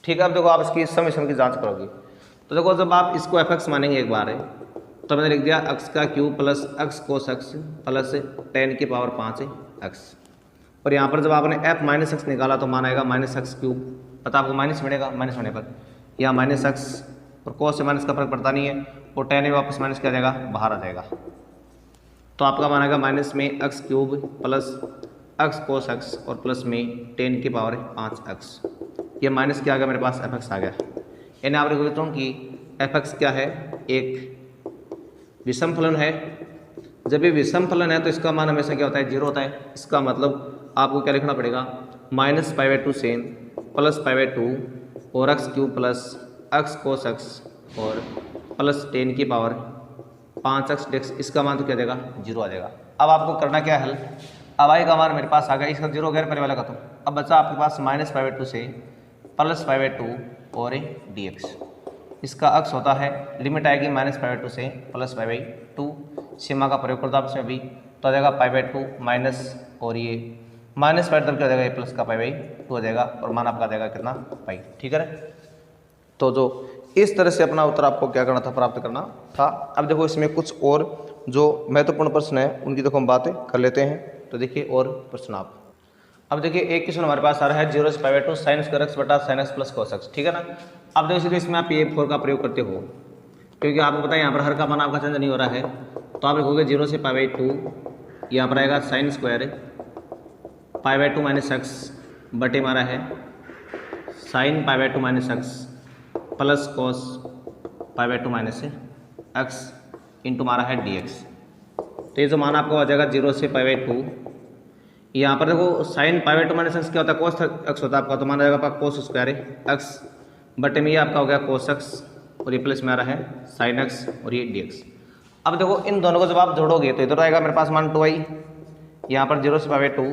ठीक है। अब देखो आप इसकी समय समय की जाँच करोगे तो देखो जब आप इसको fx मानेंगे एक बार है तो मैंने लिख दिया x का क्यूब प्लस x कोस x प्लस 10 की पावर 5 x, और यहाँ पर जब आपने f माइनस एक्स निकाला तो मान आएगा माइनस एक्स क्यूब, पता आपको माइनस मिलेगा, माइनस होने पर या माइनस एक्स और कोस से माइनस का फर्क पड़ता नहीं है, और 10 में वापस माइनस क्या जाएगा बाहर आ जाएगा, तो आपका मान आएगा माइनस में x cube plus x cos x और प्लस में 10 की पावर 5 एक्स। ये माइनस क्या आ गया मेरे पास एफ एक्स आ गया। यानी आप देख लेता हूँ कि एफ एक्स क्या है, एक विषम फलन है। जब ये विषम फलन है तो इसका मान हमेशा क्या होता है 0 होता है। इसका मतलब आपको क्या लिखना पड़ेगा माइनस पाई बाई 2 से प्लस पाई बाई 2 और x cube plus x cos x और प्लस 10 की पावर 5 एक्स डेक्स, इसका मान तो क्या देगा 0 आ जाएगा। अब आपको करना क्या है हल, अब आई का मान मेरे पास आ गया, इसका 0 गैर पहले वाला का, तो अब बचा आपके पास माइनस पाई बाई 2 से प्लस पाई बाई 2 और डी एक्स। इसका अक्स होता है लिमिट आएगी माइनस पाई बाई 2 से प्लस पाई बाई 2, सीमा का प्रयोग करता इसमें भी तो आ जाएगा पाई बाई 2 माइनस और ये माइनस पाई तब क्या हो जाएगा ये प्लस का पाई बाई 2 हो जाएगा और मान आपका आ जाएगा कितना पाई, ठीक है। तो जो इस तरह से अपना उत्तर आपको क्या करना था प्राप्त करना था। अब देखो इसमें कुछ और जो महत्वपूर्ण प्रश्न है उनकी देखो हम बातें कर लेते हैं। तो देखिए और प्रश्न आप अब देखिए एक क्वेश्चन हमारे पास आ रहा है 0 से pi by 2 sine square X बटा sine X plus cos X, ठीक है ना। अब देखो सीधे इसमें आप ये 4 का प्रयोग करते हो, क्योंकि आपको पता है यहाँ पर हर का मान आपका चेंज नहीं हो रहा है, तो आप लिखोगे 0 से पाई बाई 2, यहाँ पर आएगा sine square pi by 2 minus x बटे मारा है sine pi by 2 minus x plus cos pi by 2 minus x into मारा है डी एक्स। तो ये जो मान आपका हो जाएगा 0 से π/2। यहाँ पर देखो साइन π/2 माइनस एक्स क्या होता है, कोस एक्स होता है आपका, तो माना जाएगा आपका कोस स्क्वायर एक्स बटे में ये आपका हो गया कोस एक्स और ये प्लस में आ रहा है साइन एक्स और ये dx। अब देखो इन दोनों को जब आप जोड़ोगे तो इधर आएगा मेरे पास मान 2i, यहाँ पर 0 से π/2।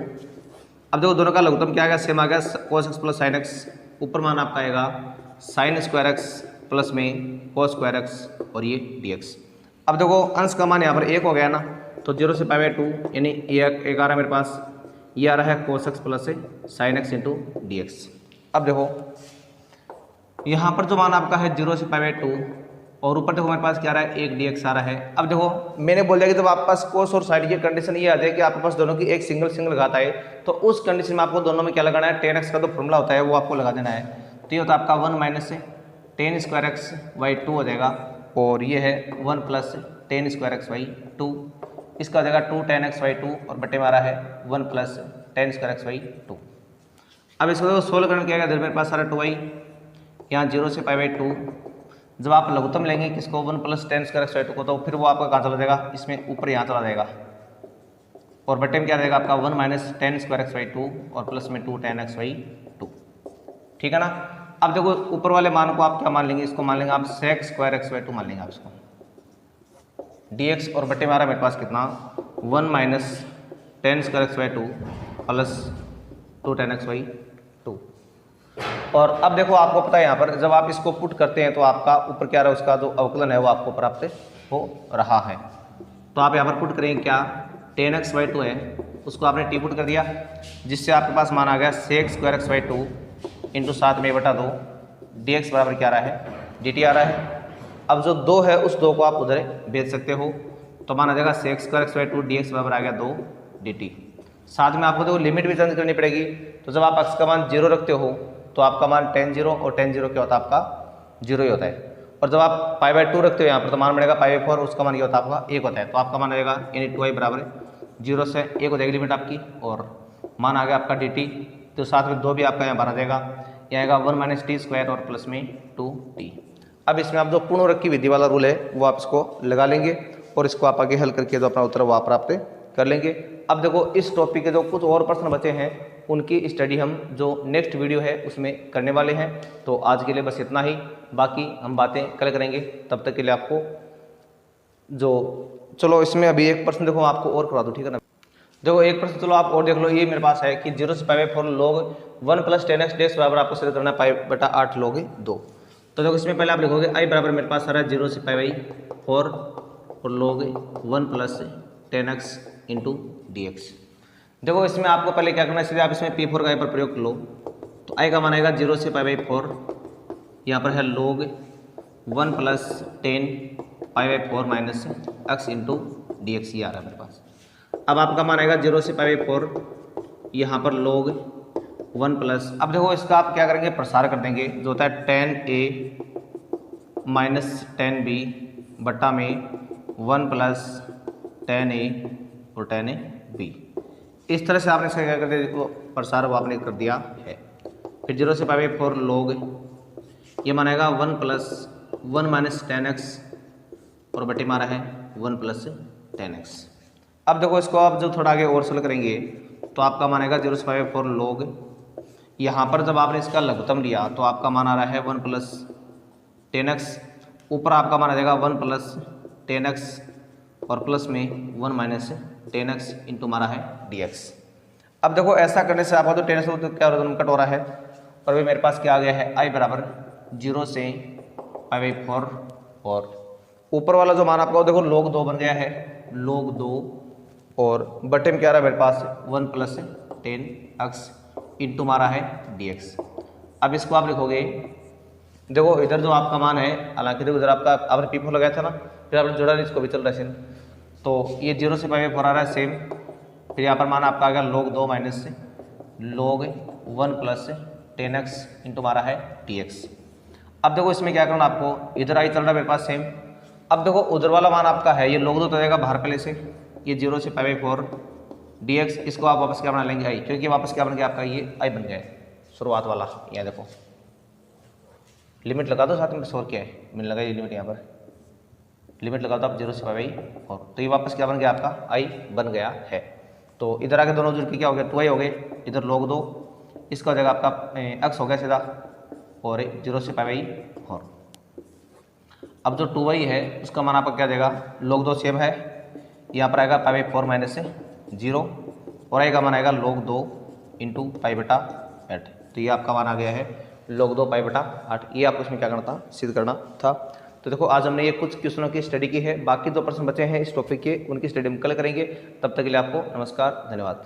अब देखो दोनों का लघुत्तम क्या आ गया, सेम आ गया cos x plus sine x, ऊपर मान आपका आएगा साइन स्क्वायर एक्स प्लस में कोस स्क्वायर एक्स और ये dx। अब देखो अंश का मान यहाँ पर 1 हो गया ना, तो 0 से π/2 यानी एक आ रहा है मेरे पास, ये आ रहा है cos x plus sine x into dx। अब देखो यहाँ पर जो मान आपका है 0 से π/2 और ऊपर देखो मेरे पास क्या आ रहा है 1 dx आ रहा है। अब देखो मैंने बोल दिया कि जब आपके पास कोस और साइन की कंडीशन ये आ जाए कि आपके पास दोनों की एक सिंगल घात आए, तो उस कंडीशन में आपको दोनों में क्या लगाना है, tan x का जो फॉर्मूला होता है वो आपको लगा देना है। तो ये होता है आपका 1 minus tan square x by 2 हो जाएगा, और ये है 1 plus tan square x by 2, इसका हो जाएगा 2 tan x बाई 2 और बटे में आ रहा है 1 plus tan square x by 2। अब इसको देखो सोल्व करने क्या मेरे पास सारा 2i, यहाँ 0 से π/2। जब आप लघुत्तम लेंगे किसको 1 plus tan square x by 2 को, तो फिर वो आपका कहाँ चला जाएगा, इसमें ऊपर यहाँ चला जाएगा, और बटे में क्या रहेगा आपका 1 minus tan square x by 2 और प्लस में 2 tan x बाई 2। ठीक है ना। अब देखो ऊपर वाले मान को आप क्या मान लेंगे, इसको मान लेंगे आप sec स्क्वायर एक्स बाई 2 मान लेंगे आप इसको dx, और बटे में आ रहा है मेरे पास कितना 1 minus tan square x by 2 plus 2 tan x by 2। और अब देखो आपको पता है यहाँ पर जब आप इसको पुट करते हैं तो आपका ऊपर क्या रहा है, उसका जो अवकलन है वो आपको प्राप्त हो रहा है। तो आप यहाँ पर पुट करेंगे क्या, tan x बाई 2 है उसको आपने टी पुट कर दिया, जिससे आपके पास मान आ गया sec square x by 2 into 7 में बटा 2 dx बराबर क्या आ रहा है, dt आ रहा है। अब जो 2 है उस 2 को आप उधर भेज सकते हो, तो मान आ जाएगा sec square x by 2 dx बराबर आ गया 2 dt। साथ में आपको तो लिमिट भी चेंज करनी पड़ेगी, तो जब आप x का मान 0 रखते हो तो आपका मान tan 0 और tan 0 क्या होता है आपका 0 ही होता है, और जब आप π/2 रखते हो यहाँ पर तो मान बनेगा π/4, उसका मान ये होता है आपका 1 होता है, तो आपका मान आएगा यानी 2i बराबर 0 से 1 हो जाएगी लिमिट आपकी, और मान आ गया आपका dt। तो साथ में 2 भी आपका यहाँ बना जाएगा, यह आएगा 1 माइनस टी स्क्वायर और प्लस में 2t। अब इसमें आप जो पूर्णवर्ग की विधि वाला रूल है वो आप इसको लगा लेंगे, और इसको आप आगे हल करके जो अपना उत्तर वो आप प्राप्त कर लेंगे। अब देखो इस टॉपिक के जो कुछ और प्रश्न बचे हैं उनकी स्टडी हम जो नेक्स्ट वीडियो है उसमें करने वाले हैं। तो आज के लिए बस इतना ही, बाकी हम बातें कल करेंगे। तब तक के लिए आपको जो चलो इसमें अभी एक प्रश्न देखो आपको और करवा दूँ, ठीक है ना। देखो एक प्रश्न चलो आप और देख लो, ये मेरे पास है कि 0 से π/4 log 1 plus tan x dash बराबर आपको सिद्ध करना है π/8 log 2। तो देखो इसमें पहले आप लिखोगे i बराबर मेरे पास आ रहा है 0 से π/4 और log 1 plus tan x into dx। देखो इसमें आपको पहले क्या करना है, इसलिए आप इसमें P4 का पर प्रयोग कर लो, तो i का मान आएगा 0 से π/4, यहाँ पर है log 1 plus tan π/4 minus x into dx, ये आ रहा है मेरे पास। अब आपका मान आएगा 0 से π/4, यहाँ पर log 1 प्लस, अब देखो इसका आप क्या करेंगे, प्रसार कर देंगे, जो होता है tan a minus tan b बट्टा में 1 प्लस tan a और tan b। इस तरह से आपने इसका क्या कर दिया, देखो प्रसार वो आपने कर दिया है। फिर 0 से π/4 log, ये मानेगा 1 प्लस 1 माइनस tan x और बटे मारा है 1 प्लस tan x। अब देखो इसको आप जो थोड़ा आगे और सोल्व करेंगे तो आपका मानेगा 0 से π/4 log, यहाँ पर जब आपने इसका लघुत्तम लिया तो आपका मान आ रहा है 1 प्लस tan x, ऊपर आपका मान आ जाएगा 1 प्लस tan x और प्लस में 1 माइनस tan x इंटू मारा है dx। अब देखो ऐसा करने से आपका तो tan x तो क्या कट हो रहा है, और भी मेरे पास क्या आ गया है i बराबर 0 से π/4, और ऊपर वाला जो मान आपका देखो log 2 बन गया है, log 2, और बटे में क्या रहा है मेरे पास 1 प्लस tan x इंटू मारा है dx। अब इसको आप लिखोगे, देखो इधर जो आपका मान है, हालांकि देखो इधर आपका आपने P4 लगाया था ना, फिर आपने जोड़ा इसको भी चल रहा है, तो ये 0 से π/4 आ रहा है सेम। फिर यहाँ पर मान आपका आ गया log 2 minus log 1 plus tan x into मारा है dx। अब देखो इसमें क्या करना आपको, इधर आई चल रहा है मेरे पास सेम। अब देखो उधर वाला मान आपका है ये log 2 तो जाएगा बाहर पहले से, ये 0 से π/4 dx, इसको आप वापस क्या बना लेंगे i, क्योंकि वापस क्या बन गया आपका ये i बन गया है शुरुआत वाला। यहाँ देखो लिमिट लगा दो साथ में, और क्या है मैंने लगाई लिमिट यहाँ पर, लिमिट लगाओ तो आप 0 से पाई 4, तो ये वापस क्या बन गया आपका आई बन गया है। तो इधर आके दोनों जुड़ के क्या हो गया 2i हो गए, इधर log 2, इसका हो जाएगा आपका x हो गया सीधा और 0 से पाई 4। अब जो 2i है उसका मान आपका क्या देगा, log 2 सेम है, यहाँ पर आएगा पाई 4 माइनस से 0 और आई का मान आएगा log 2 इंटू पाई बटा 8। तो ये आपका मान आ गया है log 2 पाई बटा 8। ये आपको इसमें क्या करना था, सिद्ध करना था। तो देखो आज हमने ये कुछ क्वेश्चनों की स्टडी की है, बाकी 2 प्रश्न बचे हैं इस टॉपिक के, उनकी स्टडी हम कल करेंगे। तब तक के लिए आपको नमस्कार, धन्यवाद।